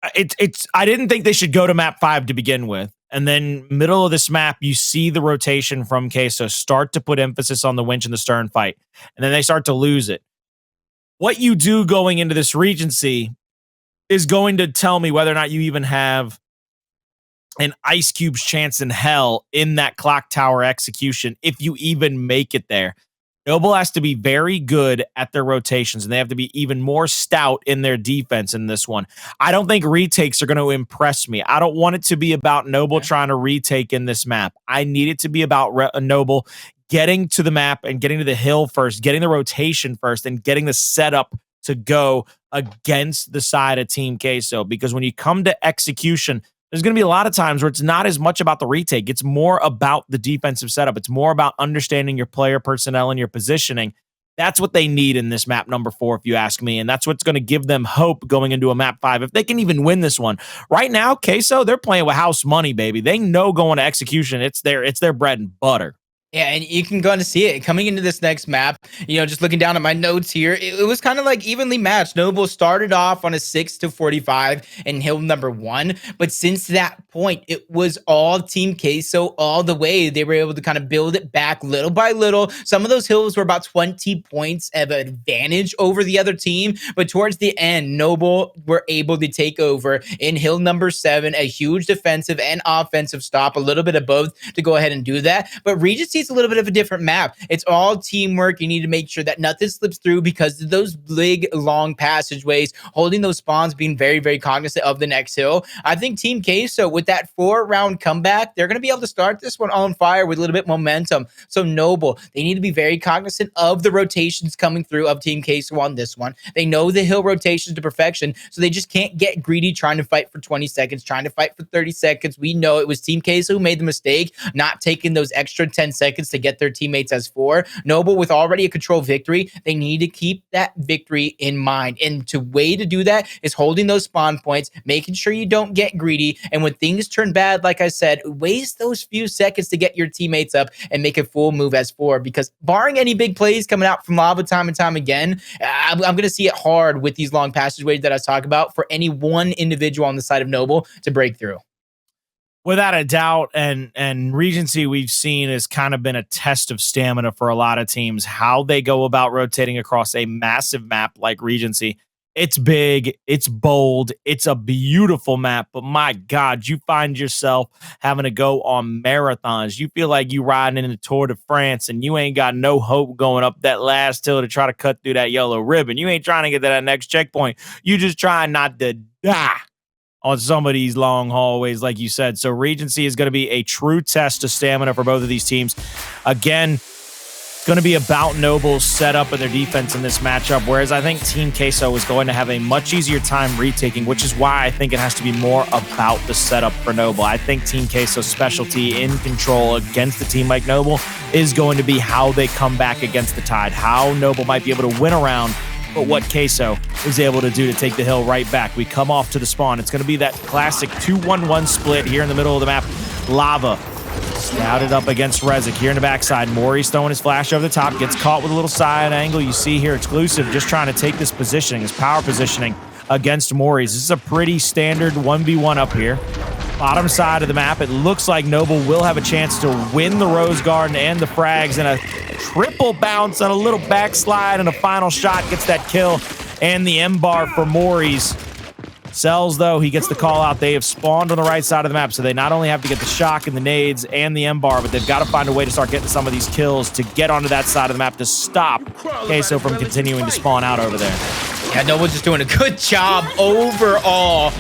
I didn't think they should go to map 5 to begin with. And then middle of this map, you see the rotation from Queso start to put emphasis on the winch and the stern fight. And then they start to lose it. What you do going into this Regency is going to tell me whether or not you even have an Ice Cube's chance in hell in that Clocktower execution, if you even make it there. Noble has to be very good at their rotations, and they have to be even more stout in their defense in this one. I don't think retakes are going to impress me. I don't want it to be about Noble trying to retake in this map. I need it to be about Noble getting to the map and getting to the hill first, getting the rotation first, and getting the setup to go against the side of Team Queso. Because when you come to execution, there's going to be a lot of times where it's not as much about the retake. It's more about the defensive setup. It's more about understanding your player personnel and your positioning That's what they need in this map number 4, if you ask me. And that's what's going to give them hope going into a map 5. If they can even win this one. Right now, Queso, they're playing with house money, baby. They know going to execution. It's their bread and butter. Yeah, and you can go on to see it coming into this next map. Just looking down at my notes here, it was kind of like evenly matched. Noble started off on a 6-45 in hill number 1, but since that point, it was all Team Queso all the way. They were able to kind of build it back little by little. Some of those hills were about 20 points of advantage over the other team, but towards the end, Noble were able to take over in hill number 7, a huge defensive and offensive stop, a little bit of both to go ahead and do that. But Regency it's a little bit of a different map. It's all teamwork. You need to make sure that nothing slips through because of those big, long passageways, holding those spawns, being very, very cognizant of the next hill. I think Team Queso, with that 4-round comeback, they're going to be able to start this one on fire with a little bit momentum. So Noble, they need to be very cognizant of the rotations coming through of Team Queso on this one. They know the hill rotations to perfection, so they just can't get greedy trying to fight for 20 seconds, trying to fight for 30 seconds. We know it was Team Queso who made the mistake, not taking those extra 10 seconds to get their teammates as 4. Noble with already a control victory, they need to keep that victory in mind. And the way to do that is holding those spawn points, making sure you don't get greedy. And when things turn bad, like I said, waste those few seconds to get your teammates up and make a full move as 4. Because barring any big plays coming out from Lava time and time again, I'm going to see it hard with these long passageways that I talk about for any one individual on the side of Noble to break through. Without a doubt, and Regency we've seen has kind of been a test of stamina for a lot of teams, how they go about rotating across a massive map like Regency. It's big, it's bold, it's a beautiful map, but my God, you find yourself having to go on marathons. You feel like you riding in the Tour de France and you ain't got no hope going up that last hill to try to cut through that yellow ribbon. You ain't trying to get to that next checkpoint. You just trying not to die on some of these long hallways, like you said. So Regency is going to be a true test of stamina for both of these teams. Again, it's going to be about Noble's setup and their defense in this matchup, whereas I think Team Queso is going to have a much easier time retaking, which is why I think it has to be more about the setup for Noble. I think Team Queso's specialty in control against a team like Noble is going to be how they come back against the tide, how Noble might be able to win around, but what Queso is able to do to take the hill right back. We come off to the spawn. It's going to be that classic 2-1-1 split here in the middle of the map. Lava scouted up against ReziK here in the backside. Moaries throwing his flash over the top. Gets caught with a little side angle. You see here, Exclusive just trying to take this positioning, his power positioning against Moaries. This is a pretty standard 1v1 up here. Bottom side of the map. It looks like Noble will have a chance to win the Rose Garden and the frags in a triple bounce on a little backslide, and a final shot gets that kill and the M-bar for Moaries. Cellz, though, he gets the call out. They have spawned on the right side of the map, so they not only have to get the shock and the nades and the M-bar, but they've got to find a way to start getting some of these kills to get onto that side of the map to stop Queso from continuing to spawn out over there. Yeah, Noble's just doing a good job overall,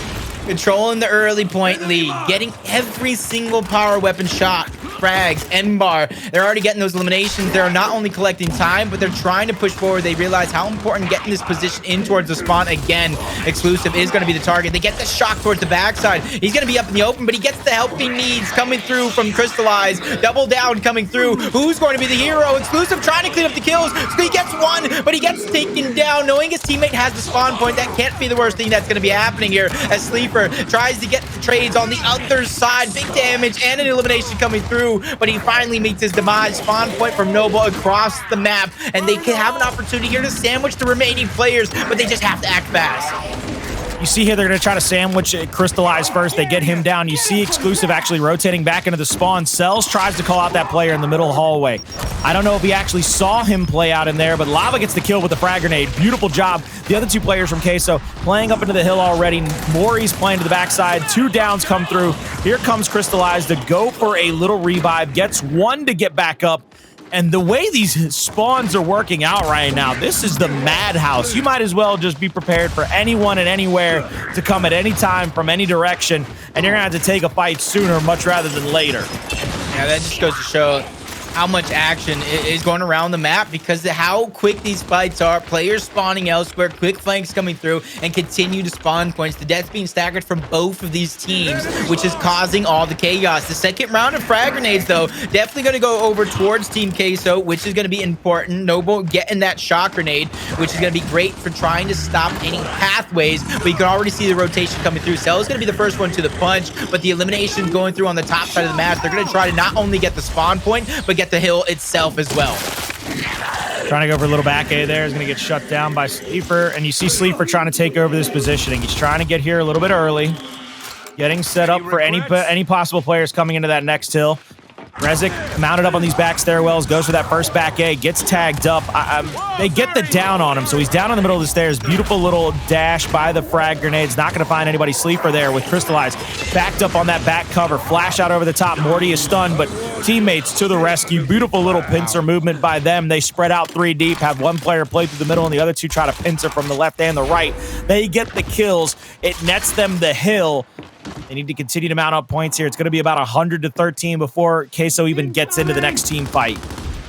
controlling the early point lead, getting every single power weapon shot, frags, M-bar. They're already getting those eliminations. They're not only collecting time, but they're trying to push forward. They realize how important getting this position in towards the spawn again. Exclusive is going to be the target. They get the shock towards the backside. He's going to be up in the open, but he gets the help he needs coming through from Cristalize. Double down coming through. Who's going to be the hero? Exclusive trying to clean up the kills. So he gets one, but he gets taken down. Knowing his teammate has the spawn point, that can't be the worst thing that's going to be happening here as Sleeafer tries to get the trades on the other side. Big damage and an elimination coming through, but he finally meets his demise. Spawn point from Noble across the map, and they can have an opportunity here to sandwich the remaining players, but they just have to act fast. You see here, they're going to try to sandwich Crystallize first. They get him down. You see Exclusive actually rotating back into the spawn. Cellz tries to call out that player in the middle hallway. I don't know if he actually saw him play out in there, but Lava gets the kill with the frag grenade. Beautiful job. The other two players from Queso playing up into the hill already. Moaries playing to the backside. 2 downs come through. Here comes Crystallize to go for a little revive. Gets one to get back up. And the way these spawns are working out right now, this is the madhouse. You might as well just be prepared for anyone and anywhere to come at any time from any direction, and you're going to have to take a fight sooner much rather than later. Yeah, that just goes to show how much action is going around the map because of how quick these fights are. Players spawning elsewhere, quick flanks coming through, and continue to spawn points. The deaths being staggered from both of these teams, which is causing all the chaos. The second round of frag grenades, though, definitely going to go over towards Team Queso, which is going to be important. Noble getting that shock grenade, which is going to be great for trying to stop any pathways. But you can already see the rotation coming through. Cellz is going to be the first one to the punch, but the elimination going through on the top side of the map. They're going to try to not only get the spawn point, but get the hill itself as well. Trying to go for a little back A there. Is going to get shut down by Sleeafer. And you see Sleeafer trying to take over this positioning. He's trying to get here a little bit early. Getting set up for any possible players coming into that next hill. ReziK mounted up on these back stairwells, goes for that first back A, gets tagged up. They get the down on him, so he's down in the middle of the stairs. Beautiful little dash by the frag grenades. Not going to find anybody. Sleeafer there with Cristalize. Backed up on that back cover. Flash out over the top. Morty is stunned, but teammates to the rescue. Beautiful little pincer movement by them. They spread out 3 deep, have one player play through the middle, and the other 2 try to pincer from the left and the right. They get the kills. It nets them the hill. They need to continue to mount up points here. It's going to be about 100-13 before Queso even gets into the next team fight.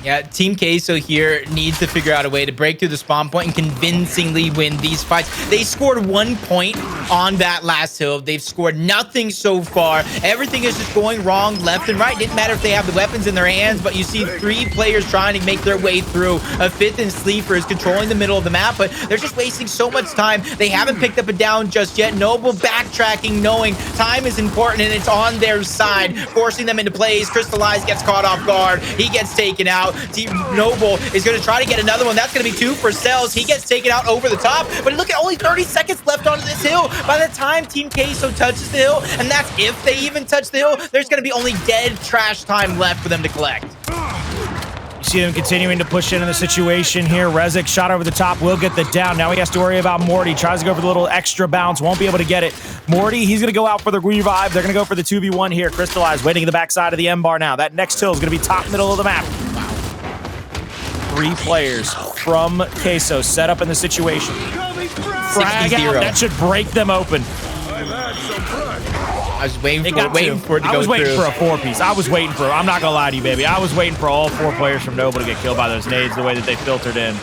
Yeah, Team Queso here needs to figure out a way to break through the spawn point and convincingly win these fights. They scored 1 point on that last hill. They've scored nothing so far. Everything is just going wrong left and right. Didn't matter if they have the weapons in their hands, but you see 3 players trying to make their way through. A 5th and Sleeafer is controlling the middle of the map, but they're just wasting so much time. They haven't picked up a down just yet. Noble backtracking, knowing time is important and it's on their side, forcing them into plays. Cristalize gets caught off guard. He gets taken out. Team Noble is going to try to get another one. That's going to be 2 for Cellz. He gets taken out over the top, but look at only 30 seconds left on this hill. By the time Team Queso touches the hill, and that's if they even touch the hill, there's going to be only dead trash time left for them to collect. You see them continuing to push into the situation here. ReziK shot over the top, will get the down. Now he has to worry about Morty. Tries to go for the little extra bounce, won't be able to get it. Morty, he's going to go out for the revive. They're going to go for the 2v1 here. Cristalize waiting at the backside of the M bar now. That next hill is going to be top middle of the map. 3 players from Queso set up in the situation. Frag out, that should break them open. I was waiting for it to go through. I was waiting for a 4-piece. I'm not gonna lie to you, baby. I was waiting for all 4 players from Noble to get killed by those nades the way that they filtered in.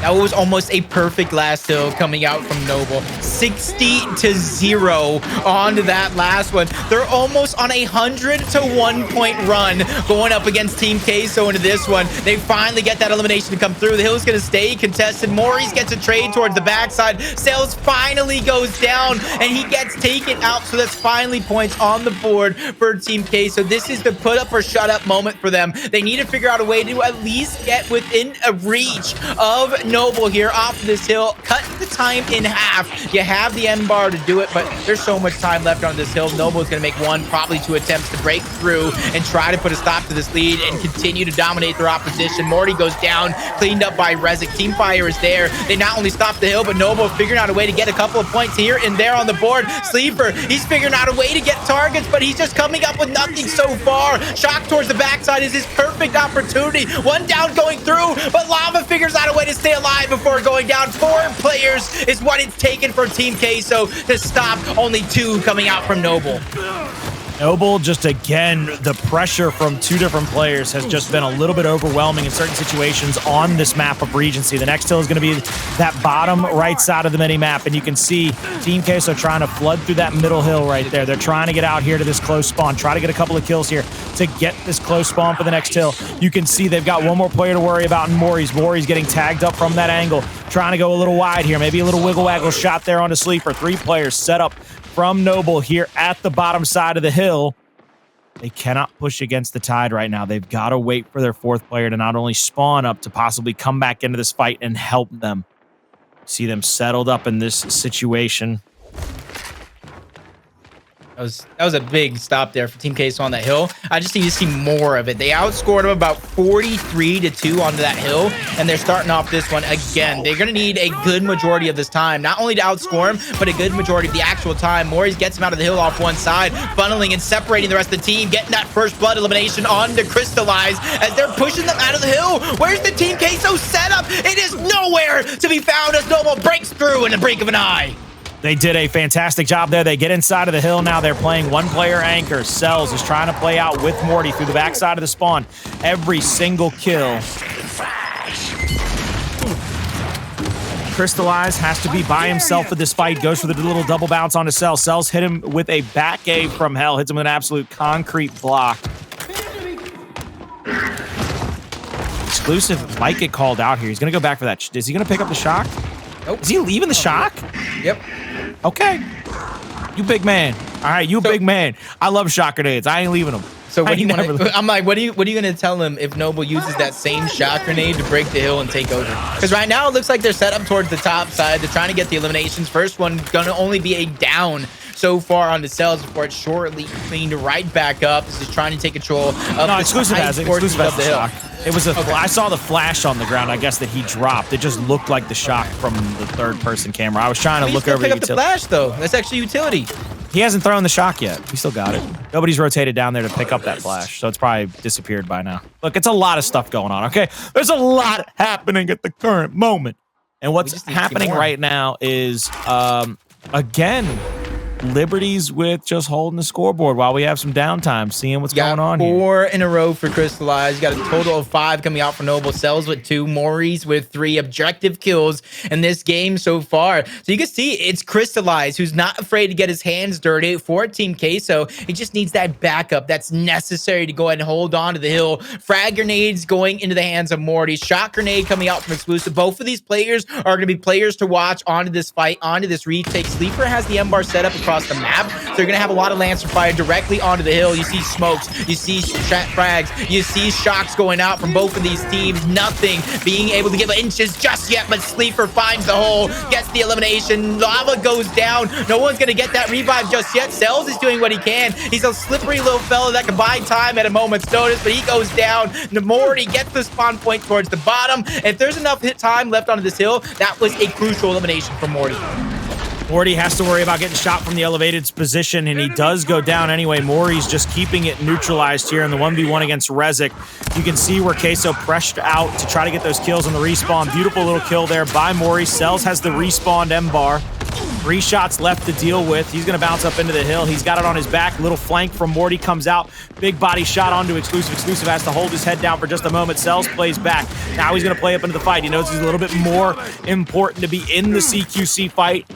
That was almost a perfect last hill coming out from Noble. 60-0 on to that last one. They're almost on a 100-1 point run going up against Team Queso into this one. They finally get that elimination to come through. The hill's going to stay contested. Moaries gets a trade towards the backside. Cellz finally goes down, and he gets taken out. So that's finally points on the board for Team Queso. This is the put up or shut up moment for them. They need to figure out a way to at least get within a reach of Noble here off of this hill. Cut the time in half. You have the end bar to do it, but there's so much time left on this hill. Noble is going to make 1, probably 2 attempts to break through and try to put a stop to this lead and continue to dominate their opposition. Morty goes down, cleaned up by ReziK. Teamfire is there. They not only stop the hill, but Noble figuring out a way to get a couple of points here and there on the board. Sleeafer, he's figuring out a way to get targets, but he's just coming up with nothing so far. Shock towards the backside is his perfect opportunity. 1 down going through, but Lava figures out a way to stay alive before going down. 4 players is what it's taken for Team Queso to stop. Only 2 coming out from Noble. Noble, just again, the pressure from 2 different players has just been a little bit overwhelming in certain situations on this map of Regency. The next hill is going to be that bottom right side of the mini-map, and you can see Team Queso trying to flood through that middle hill right there. They're trying to get out here to this close spawn, try to get a couple of kills here to get this close spawn for the next hill. You can see they've got 1 more player to worry about in Moaries. Moaries getting tagged up from that angle, trying to go a little wide here. Maybe a little wiggle-waggle shot there onto Sleeafer. 3 players set up from Noble here at the bottom side of the hill. They cannot push against the tide right now. They've got to wait for their 4th player to not only spawn up, to possibly come back into this fight and help them. See them settled up in this situation. That was a big stop there for Team Queso on that hill. I just need to see more of it. They outscored them about 43-2 onto that hill, and they're starting off this one again. They're going to need a good majority of this time, not only to outscore him, but a good majority of the actual time. Moaries gets him out of the hill off one side, funneling and separating the rest of the team, getting that first blood elimination on to Cristalize as they're pushing them out of the hill. Where's the Team Queso setup? It is nowhere to be found as Noble breaks through in the blink of an eye. They did a fantastic job there. They get inside of the hill now. They're playing one-player anchor. Cellz is trying to play out with Morty through the backside of the spawn. Every single kill. Cristalize has to be by himself for this fight. Goes for the little double bounce onto Cellz. Cellz hit him with a back A from hell. Hits him with an absolute concrete block. Exclusive might get called out here. He's going to go back for that. Is he going to pick up the shock? Nope. Is he leaving the shock? Yep. Okay. You big man. All right, you big man. I love shock grenades. I ain't leaving them. So what do you I'm like, what are you gonna tell him if Noble uses that same shock grenade to break the hill and take over? Because right now it looks like they're set up towards the top side. They're trying to get the eliminations. First one gonna only be a down so far on the Cellz before it's shortly cleaned right back up. This is trying to take control of the Exclusive has it. Exclusive has the shock. It was Okay. I saw the flash on the ground, I guess, that he dropped. It just looked like the shock from the third-person camera. I was trying to look over pick up the flash, though. That's actually utility. He hasn't thrown the shock yet. He still got it. Nobody's rotated down there to pick up that flash, so it's probably disappeared by now. Look, it's a lot of stuff going on, okay? There's a lot happening at the current moment. And what's happening right now is, again, Liberties with just holding the scoreboard while we have some downtime, seeing what's going on here. 4 in a row for Cristalize. You got a total of 5 coming out for Noble. Cellz with 2, Moaries with 3 objective kills in this game so far. So you can see it's Cristalize who's not afraid to get his hands dirty for Team Queso. He just needs that backup that's necessary to go ahead and hold on to the hill. Frag grenades going into the hands of Morty. Shot grenade coming out from Exclusive. Both of these players are going to be players to watch onto this fight, onto this retake. Sleeafer has the M-bar set up across the map, so you're gonna have a lot of Lancer fire directly onto the hill. You see smokes, you see frags, you see shocks going out from both of these teams. Nothing being able to give inches just yet, but Sleeafer finds the hole, gets the elimination. Lava goes down. No one's gonna get that revive just yet. Cellz is doing what he can. He's a slippery little fella that can buy time at a moment's notice, but he goes down. Morty gets the spawn point towards the bottom. If there's enough hit time left onto this hill, that was a crucial elimination for Morty. Morty has to worry about getting shot from the elevated position, and he does go down anyway. Moaries just keeping it neutralized here in the 1v1 against ReziK. You can see where Queso pressed out to try to get those kills on the respawn. Beautiful little kill there by Moaries. Cellz has the respawned M-bar. 3 shots left to deal with. He's going to bounce up into the hill. He's got it on his back. Little flank from Morty comes out. Big body shot onto Exclusive. Exclusive has to hold his head down for just a moment. Cellz plays back. Now he's going to play up into the fight. He knows he's a little bit more important to be in the CQC fight.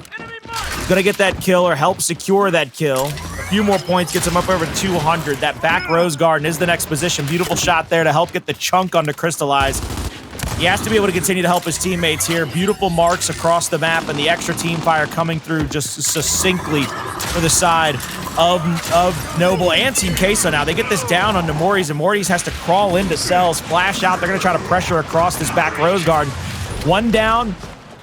Gonna get that kill or help secure that kill. A few more points gets him up over 200. That back Rose Garden is the next position. Beautiful shot there to help get the chunk onto Cristalize. He has to be able to continue to help his teammates here. Beautiful marks across the map, and the extra team fire coming through just succinctly for the side of Noble and Team Queso. Now they get this down onto Moaries, and Moaries has to crawl into Cellz, flash out. They're gonna try to pressure across this back Rose Garden. 1 down,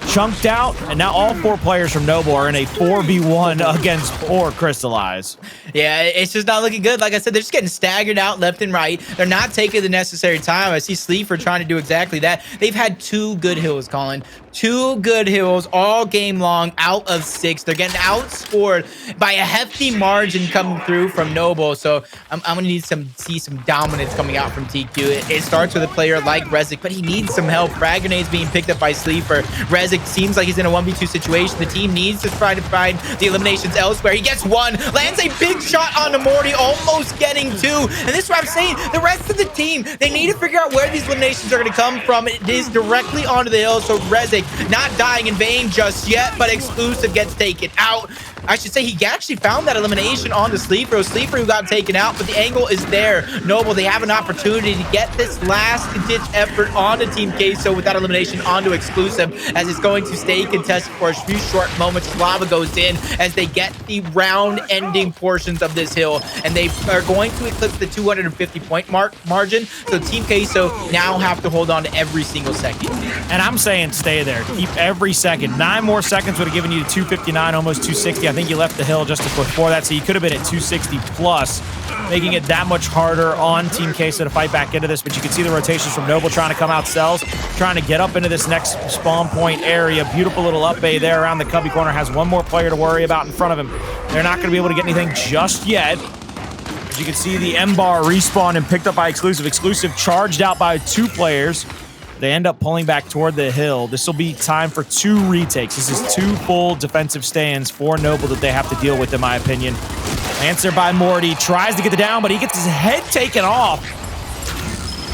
chunked out, and now all 4 players from Noble are in a 4v1 against 4 Cristalize. Yeah, it's just not looking good. Like I said, they're just getting staggered out left and right. They're not taking the necessary time. I see Sleeafer trying to do exactly that. They've had 2 good hills, Colin. 2 good hills all game long out of 6. They're getting outscored by a hefty margin coming through from Noble. So I'm going to need see some dominance coming out from TQ. It starts with a player like ReziK, but he needs some help. Frag grenades being picked up by Sleeafer. ReziK seems like he's in a 1v2 situation. The team needs to try to find the eliminations elsewhere. He gets 1, lands a big shot onto Morty, almost getting 2. And this is what I'm saying. The rest of the team, they need to figure out where these eliminations are going to come from. It is directly onto the hill, so ReziK not dying in vain just yet, but Exclusive gets taken out. I should say he actually found that elimination on the Sleeafer. Sleeafer who got taken out, but the angle is there. Noble, they have an opportunity to get this last-ditch effort onto Team Queso with that elimination onto Exclusive, as it's going to stay contested for a few short moments. Lava goes in as they get the round-ending portions of this hill, and they are going to eclipse the 250-point margin. So Team Queso now have to hold on to every single second. And I'm saying stay there. Keep every second. 9 more seconds would have given you 259, almost 260. I think you left the hill just before that, so you could have been at 260 plus, making it that much harder on Team Queso to fight back into this. But you can see the rotations from Noble trying to come out. Cellz trying to get up into this next spawn point area. Beautiful little up A there around the cubby corner. Has 1 more player to worry about in front of him. They're not going to be able to get anything just yet. You can see the M-bar respawn and picked up by Exclusive. Exclusive charged out by 2 players. They end up pulling back toward the hill. This will be time for 2 retakes. This is 2 full defensive stands for Noble that they have to deal with, in my opinion. Answer by Morty. Tries to get the down, but he gets his head taken off.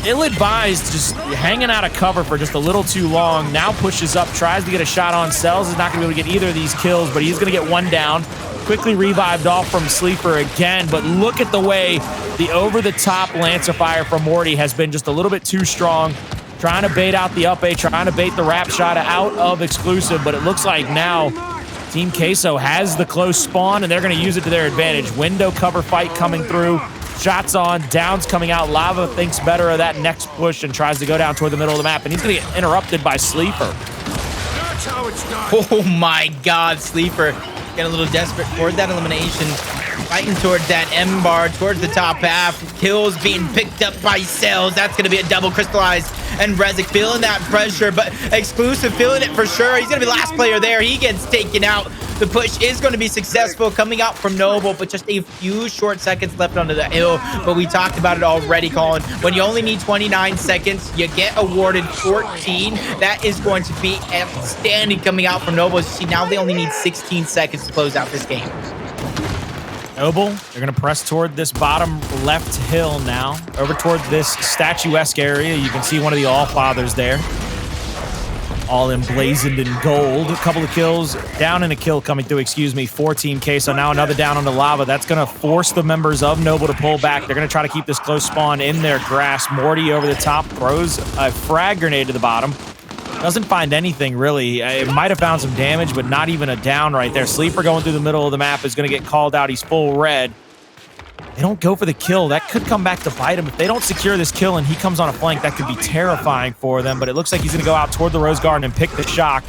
Ill-advised, just hanging out of cover for just a little too long. Now pushes up, tries to get a shot on Cellz. Is not going to be able to get either of these kills, but he's going to get 1 down. Quickly revived off from Sleeafer again, but look at the way the over-the-top Lancer fire from Morty has been just a little bit too strong. Trying to bait out the up A, trying to bait the wrap shot out of exclusive, but it looks like now Team Queso has the close spawn, and they're going to use it to their advantage. Window cover fight coming through. Shots on, downs coming out. Lava thinks better of that next push and tries to go down toward the middle of the map, and he's going to get interrupted by Sleeafer. That's how it's done. Oh my God, Sleeafer getting a little desperate toward that elimination. Fighting towards that M bar, towards the top half. Kills being picked up by Cellz. That's going to be a double Cristalize. And ReziK feeling that pressure, but Exclusive feeling it for sure. He's going to be the last player there. He gets taken out. The push is going to be successful coming out from Noble, but just a few short seconds left onto the hill. But we talked about it already, Colin. When you only need 29 seconds, you get awarded 14. That is going to be outstanding coming out from Noble. As you see, now they only need 16 seconds to close out this game. Noble, they're going to press toward this bottom left hill now, over toward this statuesque area. You can see one of the Allfathers there, all emblazoned in gold. A couple of kills, down and a kill coming through, excuse me, for Team Queso. Now another down on the lava. That's going to force the members of Noble to pull back. They're going to try to keep this close spawn in their grasp. Morty over the top, throws a frag grenade to the bottom. Doesn't find anything, really. It might have found some damage, but not even a down right there. Sleeper going through the middle of the map is going to get called out. He's full red. They don't go for the kill. That could come back to bite him. If they don't secure this kill and he comes on a flank, that could be terrifying for them. But it looks like he's going to go out toward the Rose Garden and pick the shock.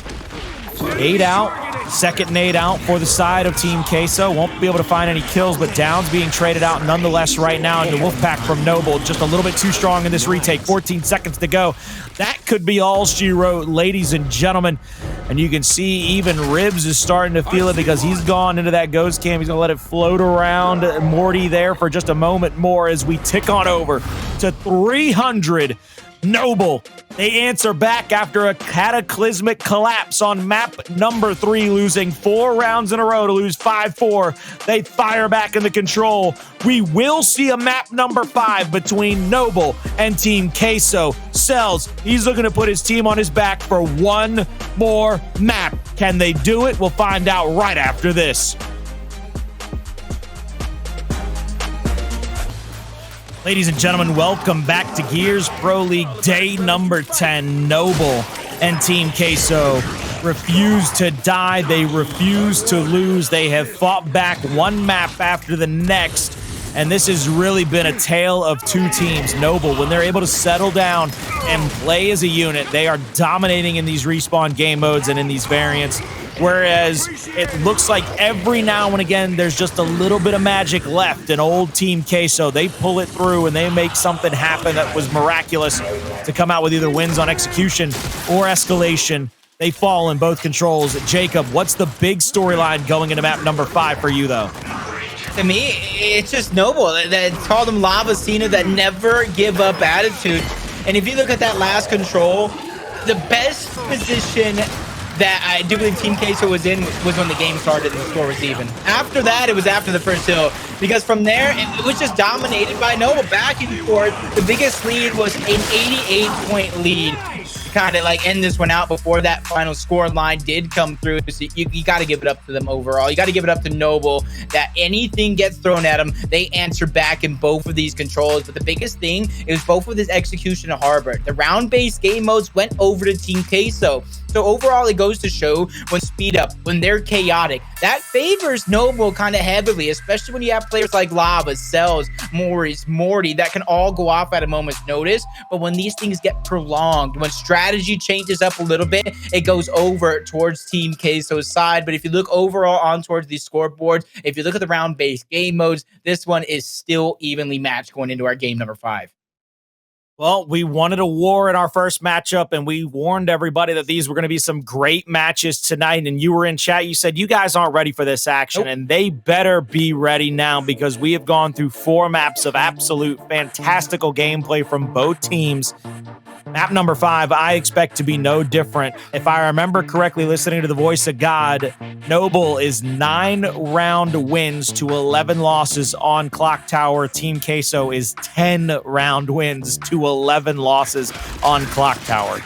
8 out. Second nade out for the side of Team Queso. Won't be able to find any kills, but downs being traded out nonetheless right now into Wolfpack from Noble. Just a little bit too strong in this retake. 14 seconds to go. That could be all she wrote, ladies and gentlemen. And you can see even Ribs is starting to feel it because he's gone into that ghost cam. He's going to let it float around Morty there for just a moment more as we tick on over to 300. Noble, they answer back after a cataclysmic collapse on map number 3, losing 4 rounds in a row to lose 5-4. They fire back in the control. We will see a map number 5 between Noble and Team Queso. Cellz, he's looking to put his team on his back for one more map. Can they do it? We'll find out right after this. Ladies and gentlemen, welcome back to Gears Pro League day number 10. Noble and Team Queso refuse to die. They refuse to lose. They have fought back one map after the next, and this has really been a tale of two teams. Noble, when they're able to settle down and play as a unit, they are dominating in these respawn game modes and in these variants. Whereas it looks like every now and again there's just a little bit of magic left. An old Team Queso, they pull it through and they make something happen that was miraculous to come out with either wins on execution or escalation. They fall in both controls. Jacob, what's the big storyline going into map number 5 for you, though? To me, it's just Noble. It's called them Lava Cena, that never give up attitude. And if you look at that last control, the best position that I do believe Team Queso was in was when the game started and the score was even. After that, it was after the first hill, because from there, it was just dominated by Noble back and forth. The biggest lead was an 88-point lead. Kind of like end this one out before that final score line did come through. So you got to give it up to them overall. You got to give it up to Noble that anything gets thrown at them, they answer back in both of these controls. But the biggest thing is both of this execution and Harbor. The round-based game modes went over to Team Queso. So overall, it goes to show when speed up, when they're chaotic, that favors Noble kind of heavily, especially when you have players like Lava, Cellz, Moaries, Morty, that can all go off at a moment's notice. But when these things get prolonged, when strategy changes up a little bit, it goes over towards Team Queso's side. But if you look overall on towards these scoreboards, if you look at the round-based game modes, this one is still evenly matched going into our game number 5. Well, we wanted a war in our first matchup, and we warned everybody that these were going to be some great matches tonight. And you were in chat. You said you guys aren't ready for this action, nope. And they better be ready now, because we have gone through 4 maps of absolute fantastical gameplay from both teams. Map number 5, I expect to be no different. If I remember correctly, listening to the voice of God, Noble is 9 round wins to 11 losses on Clocktower. Team Queso is 10 round wins to 11 losses on Clocktower.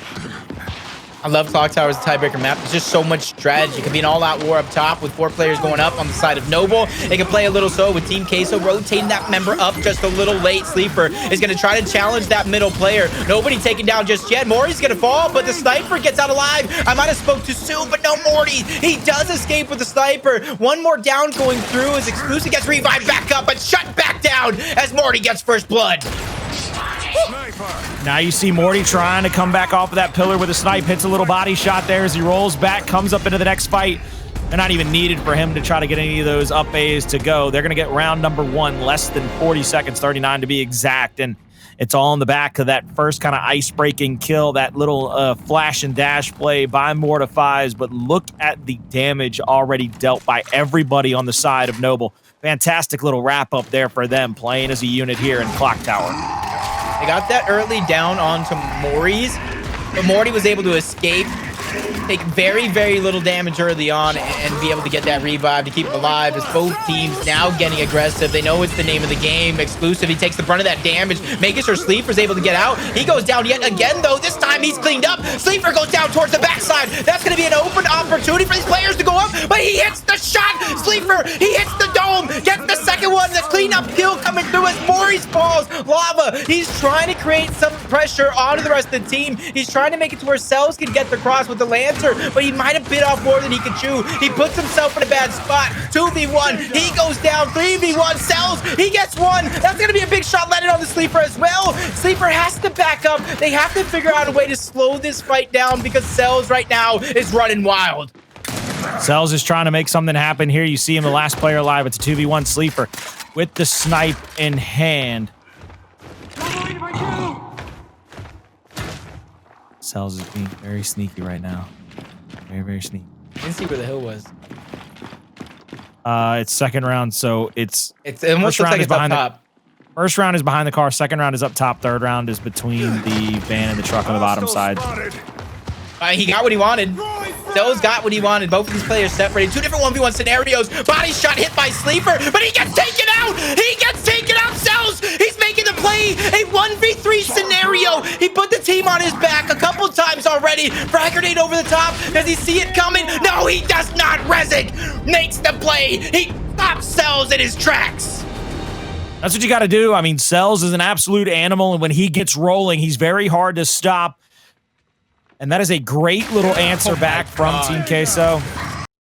I love Clocktower as a tiebreaker map. There's just so much strategy. It could be an all-out war up top with 4 players going up on the side of Noble. It can play a little so with Team Queso rotating that member up just a little late. Sleeafer is going to try to challenge that middle player. Nobody taken down just yet. Morty's going to fall, but the sniper gets out alive. I might have spoke too soon, but no Morty. He does escape with the sniper. One more down going through as Exclusive gets revived back up, but shut back down as Morty gets first blood. Now you see Morty trying to come back off of that pillar with a snipe, hits a little body shot there as he rolls back, comes up into the next fight. They're not even needed for him to try to get any of those up A's to go. They're going to get round number 1, less than 40 seconds, 39 to be exact, and it's all in the back of that first kind of ice-breaking kill, that little flash and dash play by Mortifies, but look at the damage already dealt by everybody on the side of Noble. Fantastic little wrap-up there for them, playing as a unit here in Clocktower. They got that early down onto Moaries, but Morty was able to escape, take very, very little damage early on, and be able to get that revive to keep it alive as both teams now getting aggressive. They know it's the name of the game. Exclusive, he takes the brunt of that damage, making sure Sleeafer's able to get out. He goes down yet again, though. This time he's cleaned up. Sleeafer goes down towards the backside. That's going to be an open opportunity for these players to go up, but he hits the shot. Sleeafer, he hits the dome, gets the second one. The cleanup kill coming through as Moaries falls. Lava, he's trying to create some pressure onto the rest of the team. He's trying to make it to where Cellz can get the cross with the Lancer, but he might have bit off more than he could chew. He puts himself in a bad spot. 2v1, he goes down. 3v1, Cellz, he gets 1. That's going to be a big shot landed on the Sleeafer as well. Sleeafer has to back up. They have to figure out a way to slow this fight down because Cellz right now is running wild. Cellz is trying to make something happen here. You see him, the last player alive. It's a 2v1 Sleeafer with the snipe in hand. Cellz is being very sneaky right now. Very, very sneaky. I didn't see where the hill was. It's second round, so it almost looks like it's up top. First round is behind the car. Second round is up top. Third round is between the van and the truck on the bottom side. He got what he wanted. Cellz got what he wanted. Both of these players separated. 2 different 1v1 scenarios. Body shot hit by Sleeafer, but he gets taken out. He gets taken out. Cellz, he's making the play. A 1v3 scenario. He put the team on his back a couple times already. Frag grenade over the top. Does he see it coming? No, he does not. ReziK makes the play. He stops Cellz in his tracks. That's what you got to do. I mean, Cellz is an absolute animal, and when he gets rolling, he's very hard to stop. And that is a great little answer back from Team Queso.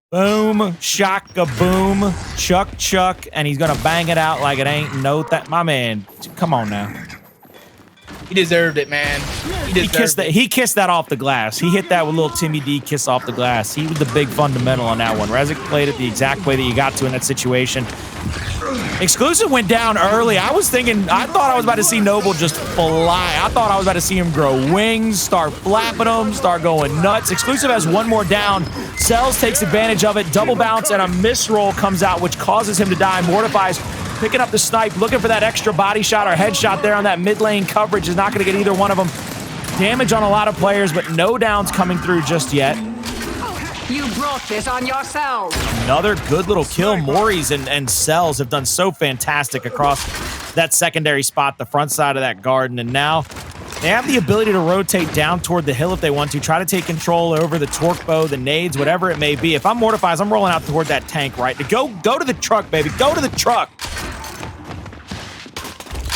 Boom, shaka boom, chuck, and he's gonna bang it out like it ain't no that. My man, come on now. He deserved it, man. He kissed that off the glass. He hit that with a little Timmy D kiss off the glass. He was the big fundamental on that one. ReziK played it the exact way that you got to in that situation. Exclusive went down early. I thought I was about to see Noble just fly. I thought I was about to see him grow wings, start flapping them, start going nuts. Exclusive has 1 more down. Cellz takes advantage of it. Double bounce and a misroll comes out, which causes him to die. Mortifies picking up the snipe, looking for that extra body shot or headshot there on that mid lane coverage. Is not going to get either one of them. Damage on a lot of players, but no downs coming through just yet. You brought this on yourselves. Another good little kill. Moaries and Cellz have done so fantastic across that secondary spot, the front side of that garden, and now they have the ability to rotate down toward the hill if they want to, try to take control over the torque bow, the nades, whatever it may be. If I'm Mortifies, I'm rolling out toward that tank, right? Go to the truck, baby. Go to the truck.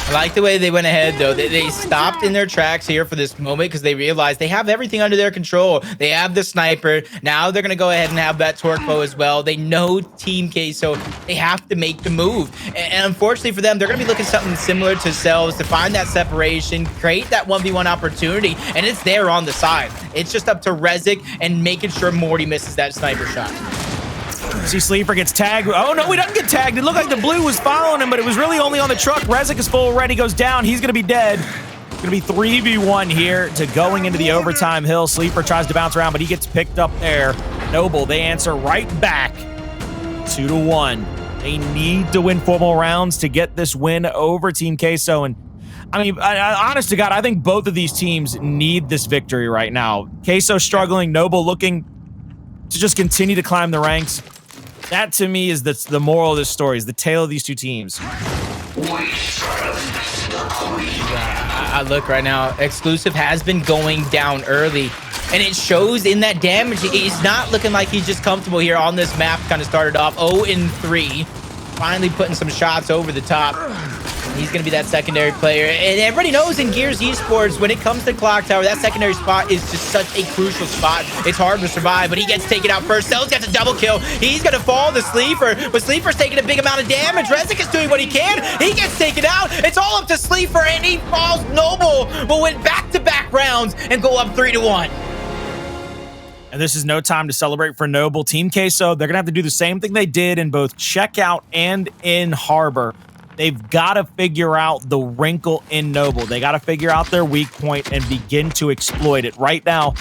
I like the way they went ahead, though. They stopped in their tracks here for this moment because they realized they have everything under their control. They have the sniper. Now they're going to go ahead and have that torque bow as well. They know Team Queso. They have to make the move. And unfortunately for them, they're going to be looking something similar to Cellz to find that separation, create that 1v1 opportunity, and it's there on the side. It's just up to ReziK and making sure Morty misses that sniper shot. See, Sleeafer gets tagged. Oh, no, he doesn't get tagged. It looked like the blue was following him, but it was really only on the truck. ReziK is full red. He goes down. He's going to be dead. It's going to be 3v1 here to going into the overtime hill. Sleeafer tries to bounce around, but he gets picked up there. Noble, they answer right back. 2-1. They need to win 4 more rounds to get this win over Team Queso, and I mean, honest to God, I think both of these teams need this victory right now. Queso struggling, Noble looking to just continue to climb the ranks. That, to me, is the moral of this story, is the tale of these two teams. I look right now, Exclusive has been going down early, and it shows in that damage. He's not looking like he's just comfortable here on this map. Kind of started off 0-3, finally putting some shots over the top. He's going to be that secondary player. And everybody knows in Gears Esports, when it comes to Clocktower, that secondary spot is just such a crucial spot. It's hard to survive, but he gets taken out first. Cellz gets a double kill. He's going to fall to Sleeafer, but Sleeafer's taking a big amount of damage. ReziK is doing what he can. He gets taken out. It's all up to Sleeafer, and he falls. Noble will win back-to-back rounds and go up 3-1. And this is no time to celebrate for Noble. Team Queso, they're going to have to do the same thing they did in both Checkout and in Harbor. They've got to figure out the wrinkle in Noble. They got to figure out their weak point and begin to exploit it. Right now,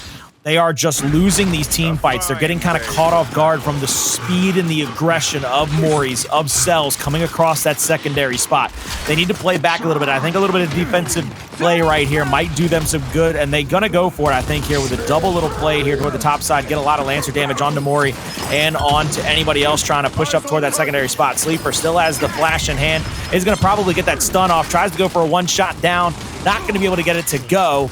they are just losing these team fights. They're getting kind of caught off guard from the speed and the aggression of Moaries, of Cellz coming across that secondary spot. They need to play back a little bit. I think a little bit of defensive play right here might do them some good, and they're going to go for it, I think, here with a double little play here toward the top side, get a lot of Lancer damage onto Morty and onto anybody else trying to push up toward that secondary spot. Sleeper still has the flash in hand, is going to probably get that stun off, tries to go for a one-shot down, not going to be able to get it to go.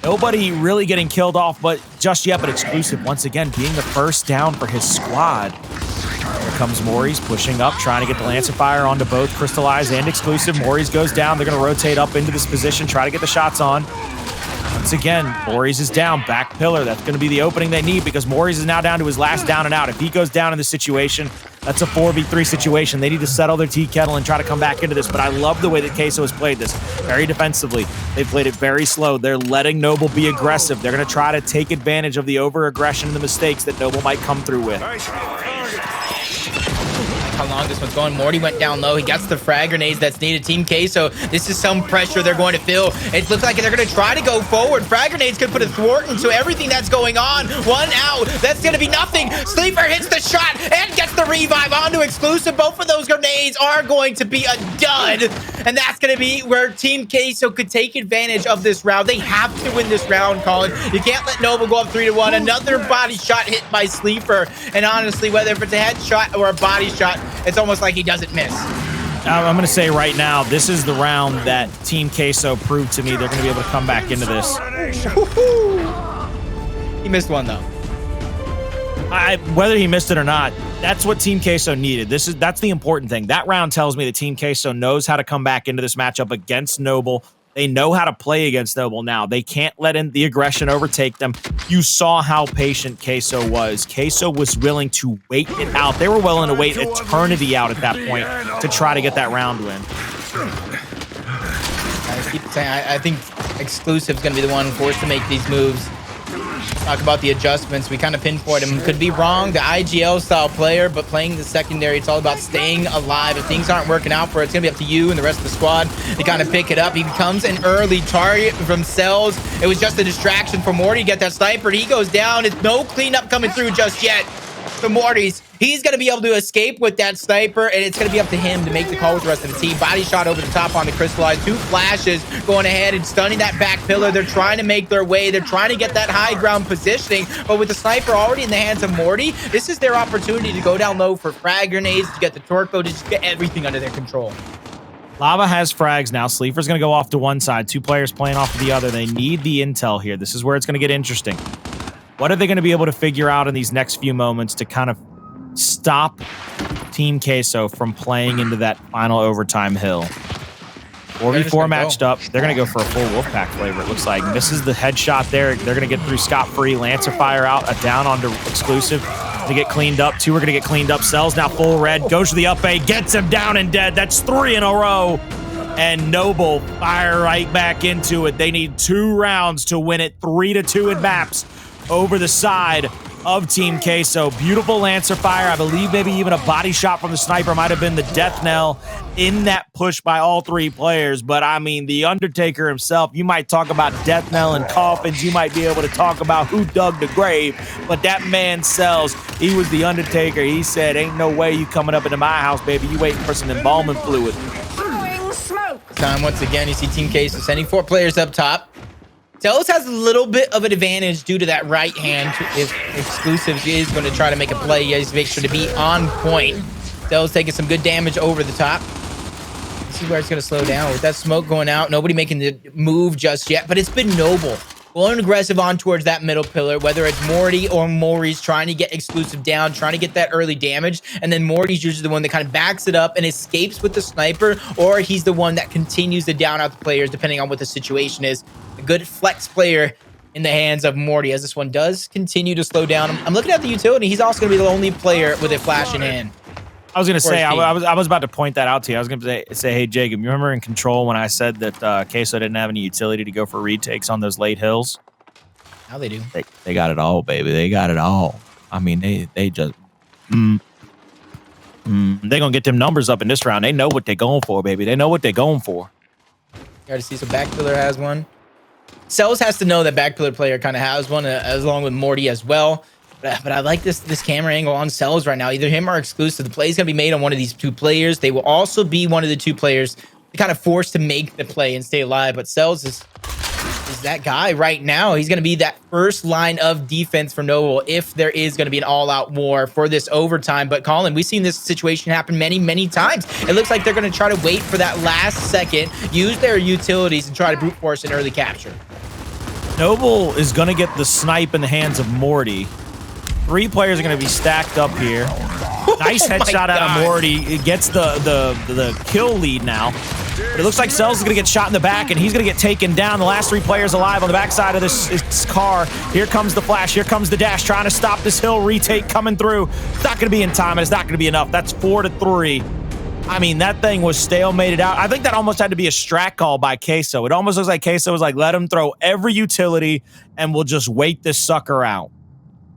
Nobody really getting killed off, but just yet, but Exclusive once again being the first down for his squad. Here comes Moaries pushing up, trying to get the Lancer fire onto both Cristalize and Exclusive. Moaries goes down. They're going to rotate up into this position, try to get the shots on. Once again, Moaries is down, back pillar. That's going to be the opening they need because Moaries is now down to his last down and out. If he goes down in this situation, that's a 4v3 situation. They need to settle their tea kettle and try to come back into this, but I love the way that Queso has played this. Very defensively. They've played it very slow. They're letting Noble be aggressive. They're going to try to take advantage of the over-aggression and the mistakes that Noble might come through with. How long this one's going. Morty went down low. He gets the frag grenades that's needed. Team Queso, this is some pressure they're going to feel. It looks like they're going to try to go forward. Frag grenades could put a thwart into everything that's going on. One out. That's going to be nothing. Sleeper hits the shot and gets the revive onto Exclusive. Both of those grenades are going to be a dud. And that's going to be where Team Queso could take advantage of this round. They have to win this round, Colin. You can't let Noble go up 3-1. Another body shot hit by Sleeper. And honestly, whether if it's a headshot or a body shot, it's almost like he doesn't miss. I'm going to say right now, this is the round that Team Queso proved to me they're going to be able to come back into this. He missed one, though. Whether he missed it or not, that's what Team Queso needed. That's the important thing. That round tells me that Team Queso knows how to come back into this matchup against Noble. They know how to play against Noble now. They can't let in the aggression overtake them. You saw how patient Queso was. Queso was willing to wait it out. They were willing to wait eternity out at that point to try to get that round win. I keep saying, I think Exclusive's going to be the one forced to make these moves. Talk about the adjustments. We kind of pinpoint him. Could be wrong, the IGL style player, but playing the secondary, it's all about staying alive. If things aren't working out for it, it's going to be up to you and the rest of the squad to kind of pick it up. He becomes an early target from Cellz. It was just a distraction for Morty. Get that sniper. He goes down. It's no cleanup coming through just yet. The Mortys, he's going to be able to escape with that sniper, and it's going to be up to him to make the call with the rest of the team. Body shot over the top onto Cristalize. 2 flashes going ahead and stunning that back pillar. They're trying to make their way. They're trying to get that high ground positioning, but with the sniper already in the hands of Morty, this is their opportunity to go down low for frag grenades, to get the torque, to just get everything under their control. Lava has frags now. Sleeper's going to go off to one side. 2 players playing off of the other. They need the intel here. This is where it's going to get interesting. What are they going to be able to figure out in these next few moments to kind of stop Team Queso from playing into that final overtime hill? 4v4 matched up. They're going to go for a full Wolfpack flavor, it looks like. Misses the headshot there. They're going to get through scot-free. Lancer fire out, a down onto Exclusive to get cleaned up. 2 are going to get cleaned up. Cellz now full red. Goes to the up A, gets him down and dead. That's 3 in a row. And Noble fire right back into it. They need 2 rounds to win it. 3-2 in maps over the side of Team Queso. Beautiful Lancer fire. I believe maybe even a body shot from the sniper might have been the death knell in that push by all 3 players. But I mean, the Undertaker himself, you might talk about death knell and coffins. You might be able to talk about who dug the grave. But that man Cellz, he was the Undertaker. He said, ain't no way you coming up into my house, baby. You waiting for some embalming fluid. overtime. Once again, you see Team Queso sending 4 players up top. Cellz has a little bit of an advantage due to that right hand. If Exclusive is going to try to make a play, he has to make sure to be on point. Cellz taking some good damage over the top. Let's see where it's going to slow down. With that smoke going out, nobody making the move just yet, but it's been Noble going aggressive on towards that middle pillar, whether it's Morty or Moaries trying to get Exclusive down, trying to get that early damage, and then Morty's usually the one that kind of backs it up and escapes with the sniper, or he's the one that continues to down out the players depending on what the situation is. A good flex player in the hands of Morty, as this one does continue to slow down. I'm looking at the utility. He's also going to be the only player with a flash in hand. I was going to say, I was about to point that out to you. I was going to say, hey, Jacob, you remember in Control when I said that Queso didn't have any utility to go for retakes on those late hills? How they do? They got it all, baby. They got it all. I mean, they just... they're going to get them numbers up in this round. They know what they're going for, baby. They know what they're going for. You got to see, so Backpillar has one. Cellz has to know that Backpillar player kind of has one, along with Morty as well. But I like this camera angle on Cellz right now. Either him or Exclusive. The play is going to be made on one of these 2 players. They will also be one of the 2 players kind of forced to make the play and stay alive. But Cellz is that guy right now. He's going to be that first line of defense for Noble if there is going to be an all-out war for this overtime. But Colin, we've seen this situation happen many, many times. It looks like they're going to try to wait for that last second, use their utilities, and try to brute force an early capture. Noble is going to get the snipe in the hands of Morty. 3 players are going to be stacked up here. Nice headshot out of Morty. It gets the kill lead now. But it looks like Cellz is going to get shot in the back, and he's going to get taken down. The last 3 players alive on the backside of this car. Here comes the flash. Here comes the dash, trying to stop this hill retake coming through. It's not going to be in time, and it's not going to be enough. That's 4-3. I mean, that thing was stalemated out. I think that almost had to be a strat call by Queso. It almost looks like Queso was like, let him throw every utility, and we'll just wait this sucker out.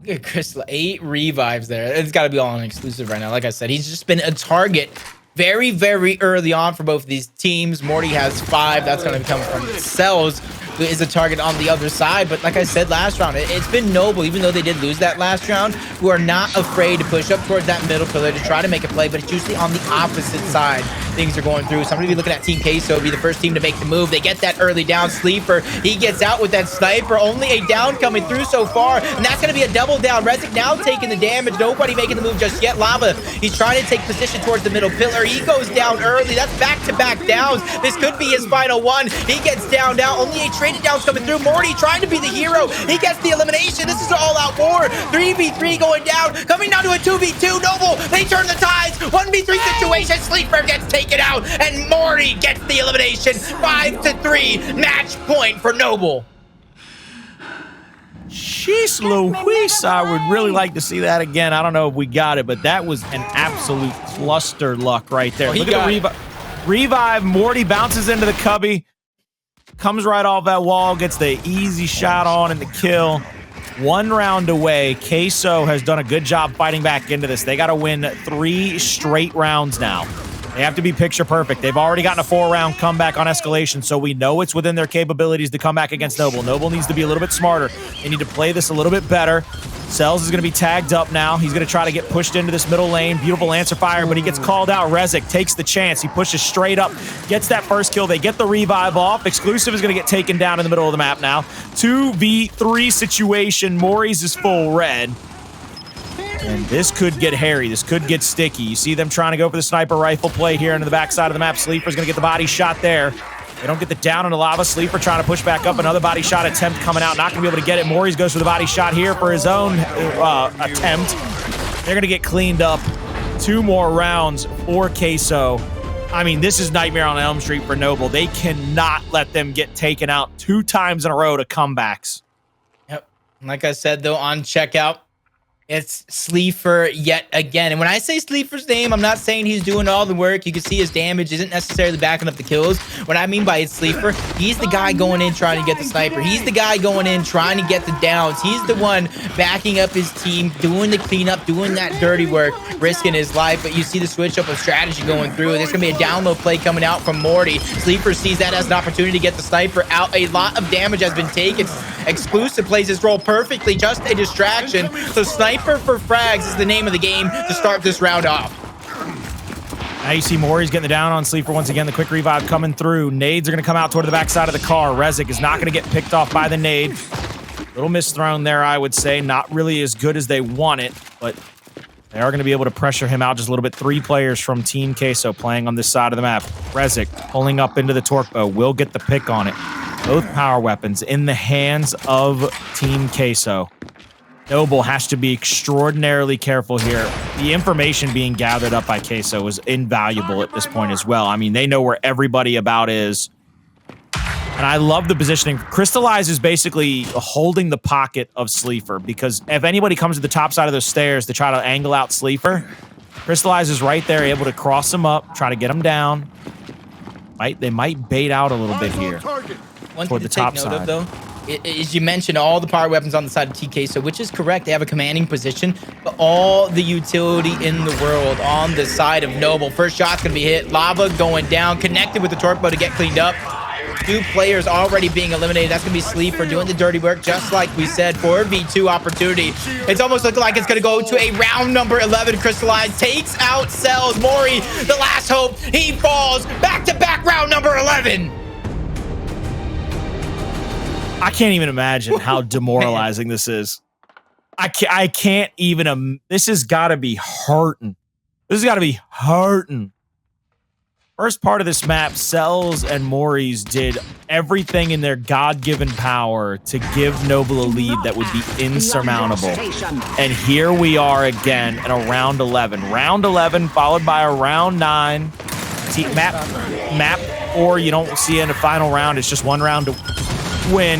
Look at Crystal, 8 revives there. It's got to be all on Exclusive right now. Like I said, he's just been a target very, very early on for both of these teams. Morty has 5. That's going to come from Cellz, who is a target on the other side. But like I said last round, it's been Noble, even though they did lose that last round, who are not afraid to push up towards that middle pillar to try to make a play, but it's usually on the opposite side things are going through. So I'm going to be looking at Team Queso, be the first team to make the move. They get that early down. Sleeafer, he gets out with that sniper. Only a down coming through so far, and that's going to be a double down. ReziK now taking the damage. Nobody making the move just yet. Lava, he's trying to take position towards the middle pillar. He goes down early. That's back-to-back downs. This could be his final one. He gets down now. Only a traded downs coming through. Morty trying to be the hero. He gets the elimination. This is an all-out war. 3v3 going down. Coming down to a 2v2. Noble, they turn the tides. 1v3 situation. Sleeafer gets taken out, and Morty gets the elimination. 5-3. Match point for Noble. Sheesh Louise, I would really like to see that again. I don't know if we got it, but that was an absolute cluster luck right there. Look at the revive. Morty bounces into the cubby, comes right off that wall, gets the easy shot on and the kill. 1 round away. Queso has done a good job fighting back into this. They got to win 3 straight rounds now. They have to be picture perfect. They've already gotten a 4-round comeback on Escalation, so we know it's within their capabilities to come back against Noble. Noble needs to be a little bit smarter. They need to play this a little bit better. Cellz is going to be tagged up now. He's going to try to get pushed into this middle lane. Beautiful answer fire, but he gets called out. ReziK takes the chance. He pushes straight up, gets that first kill. They get the revive off. Exclusive is going to get taken down in the middle of the map now. 2v3 situation. Moaries is full red. And this could get hairy. This could get sticky. You see them trying to go for the sniper rifle play here into the backside of the map. Sleeper's going to get the body shot there. They don't get the down into lava. Sleeafer trying to push back up. Another body shot attempt coming out. Not going to be able to get it. Moaries goes for the body shot here for his own attempt. They're going to get cleaned up. 2 more rounds for Queso. I mean, this is Nightmare on Elm Street for Noble. They cannot let them get taken out 2 times in a row to comebacks. Yep. Like I said, though, on checkout, it's Sleeafer yet again. And when I say Sleeafer's name, I'm not saying he's doing all the work. You can see his damage isn't necessarily backing up the kills. What I mean by it's Sleeafer, he's the guy going in trying to get the sniper. He's the guy going in trying to get the downs. He's the one backing up his team, doing the cleanup, doing that dirty work, risking his life. But you see the switch up of strategy going through. There's going to be a down low play coming out from Morty. Sleeafer sees that as an opportunity to get the sniper out. A lot of damage has been taken. Exclusive plays his role perfectly, just a distraction. So Sniper for frags is the name of the game to start this round off. Now you see Moaries getting the down on Sleeafer once again. The quick revive coming through. Nades are going to come out toward the backside of the car. ReziK is not going to get picked off by the nade. Little misthrown there, I would say. Not really as good as they want it, but they are going to be able to pressure him out just a little bit. 3 players from Team Queso playing on this side of the map. ReziK pulling up into the torque bow. Will get the pick on it. Both power weapons in the hands of Team Queso. Noble has to be extraordinarily careful here. The information being gathered up by Queso is invaluable at this point as well. I mean, they know where everybody about is. And I love the positioning. Cristalize is basically holding the pocket of Sleeafer, because if anybody comes to the top side of those stairs to try to angle out Sleeafer, Cristalize is right there, able to cross him up, try to get him down. They might bait out a little bit here. One thing to take note of, though, is you mentioned all the power weapons on the side of TK, so which is correct. They have a commanding position, but all the utility in the world on the side of Noble. First shot's going to be hit. Lava going down, connected with the torque bow to get cleaned up. 2 players already being eliminated. That's going to be Sleeafer doing the dirty work, just like we said, 4v2 opportunity. It's almost looking like it's going to go to a round number 11. Cristalize takes out Cellz. Morty, the last hope. He falls. Back-to-back round number 11. I can't even imagine how demoralizing this is. I can't even. This has got to be hurting. This has got to be hurting. First part of this map, Cellz and Moaries did everything in their God-given power to give Noble a lead that would be insurmountable. And here we are again in a round 11. Round 11 followed by a round 9. See, map 4, you don't see in the final round. It's just one round to win.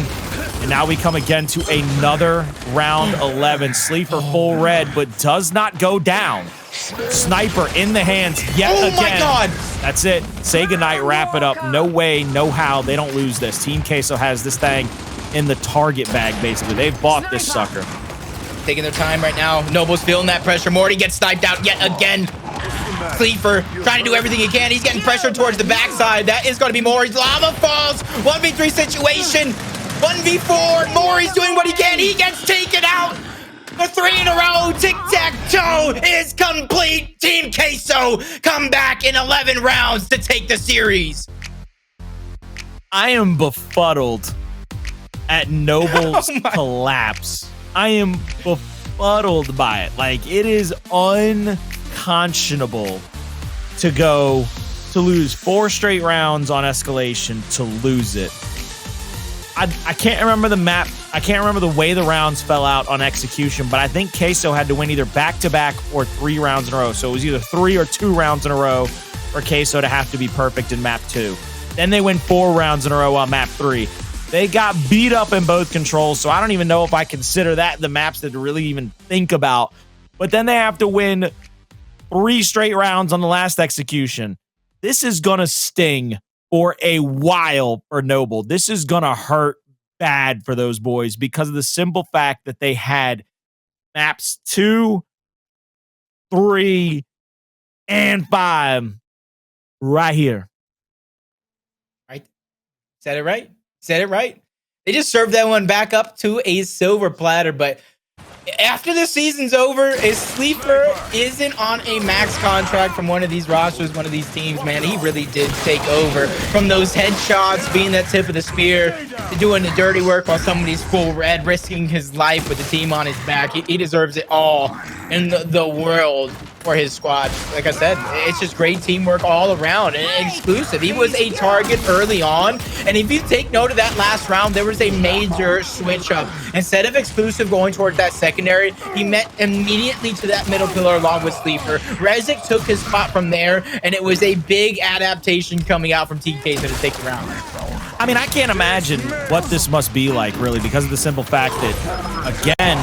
And now we come again to another round 11. Sleeafer full red, but does not go down. Sniper in the hands yet again. Oh my God! That's it. Say goodnight, wrap it up. No way, no how. They don't lose this. Team Queso has this thing in the target bag, basically. They've bought this sucker. Taking their time right now. Noble's feeling that pressure. Morty gets sniped out yet again. Sleeafer trying to do everything he can. He's getting pressure towards the backside. That is going to be Moaries. Lava falls. 1v3 situation. 1v4. Moaries doing what he can. He gets taken out. The 3 in a row. Tic-tac-toe is complete. Team Queso come back in 11 rounds to take the series. I am befuddled at Noble's collapse. I am befuddled by it. Like, it is unconscionable to lose 4 straight rounds on Escalation to lose it. I can't remember the map. I can't remember the way the rounds fell out on execution, but I think Queso had to win either back-to-back or 3 rounds in a row. So it was either 3 or 2 rounds in a row for Queso to have to be perfect in map 2. Then they win 4 rounds in a row on map 3. They got beat up in both controls, so I don't even know if I consider that the maps to really even think about. But then they have to win 3 straight rounds on the last execution. This is going to sting for a while for Noble. This is going to hurt bad for those boys because of the simple fact that they had maps 2, 3, and 5 right here. Right? Said it right. Said it right. They just served that one back up to a silver platter, but after the season's over, if Sleeafer isn't on a max contract from one of these rosters, one of these teams, man, he really did take over. From those headshots, being that tip of the spear, to doing the dirty work while somebody's full red, risking his life with the team on his back. He deserves it all in the world for his squad. Like I said, it's just great teamwork all around and exclusive. He was a target early on, and if you take note of that last round, there was a major switch up. Instead of exclusive going towards that secondary, he met immediately to that middle pillar along with Sleeafer. ReziK took his spot from there, and it was a big adaptation coming out from Team Queso to take the round. I mean, I can't imagine what this must be like, really, because of the simple fact that, again,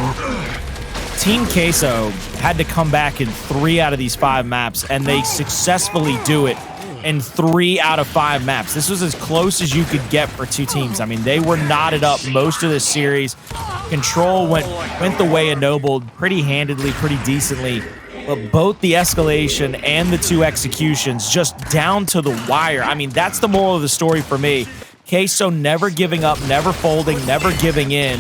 Team Queso had to come back in 3 out of these 5 maps, and they successfully do it in 3 out of 5 maps. This was as close as you could get for 2 teams. I mean, they were knotted up most of this series. Control went the way of Noble pretty handedly, pretty decently. But both the Escalation and the 2 executions just down to the wire. I mean, that's the moral of the story for me. Queso never giving up, never folding, never giving in.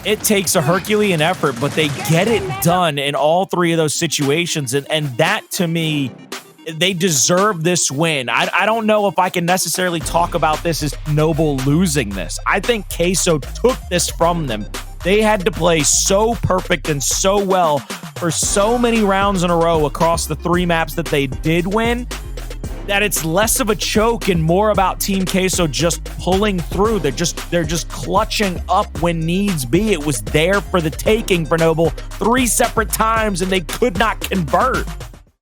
It takes a Herculean effort, but they get it done in all 3 of those situations. And that, to me, they deserve this win. I don't know if I can necessarily talk about this as Noble losing this. I think Queso took this from them. They had to play so perfect and so well for so many rounds in a row across the 3 maps that they did win, that it's less of a choke and more about Team Queso just pulling through. They're just clutching up when needs be. It was there for the taking for Noble 3 separate times, and they could not convert.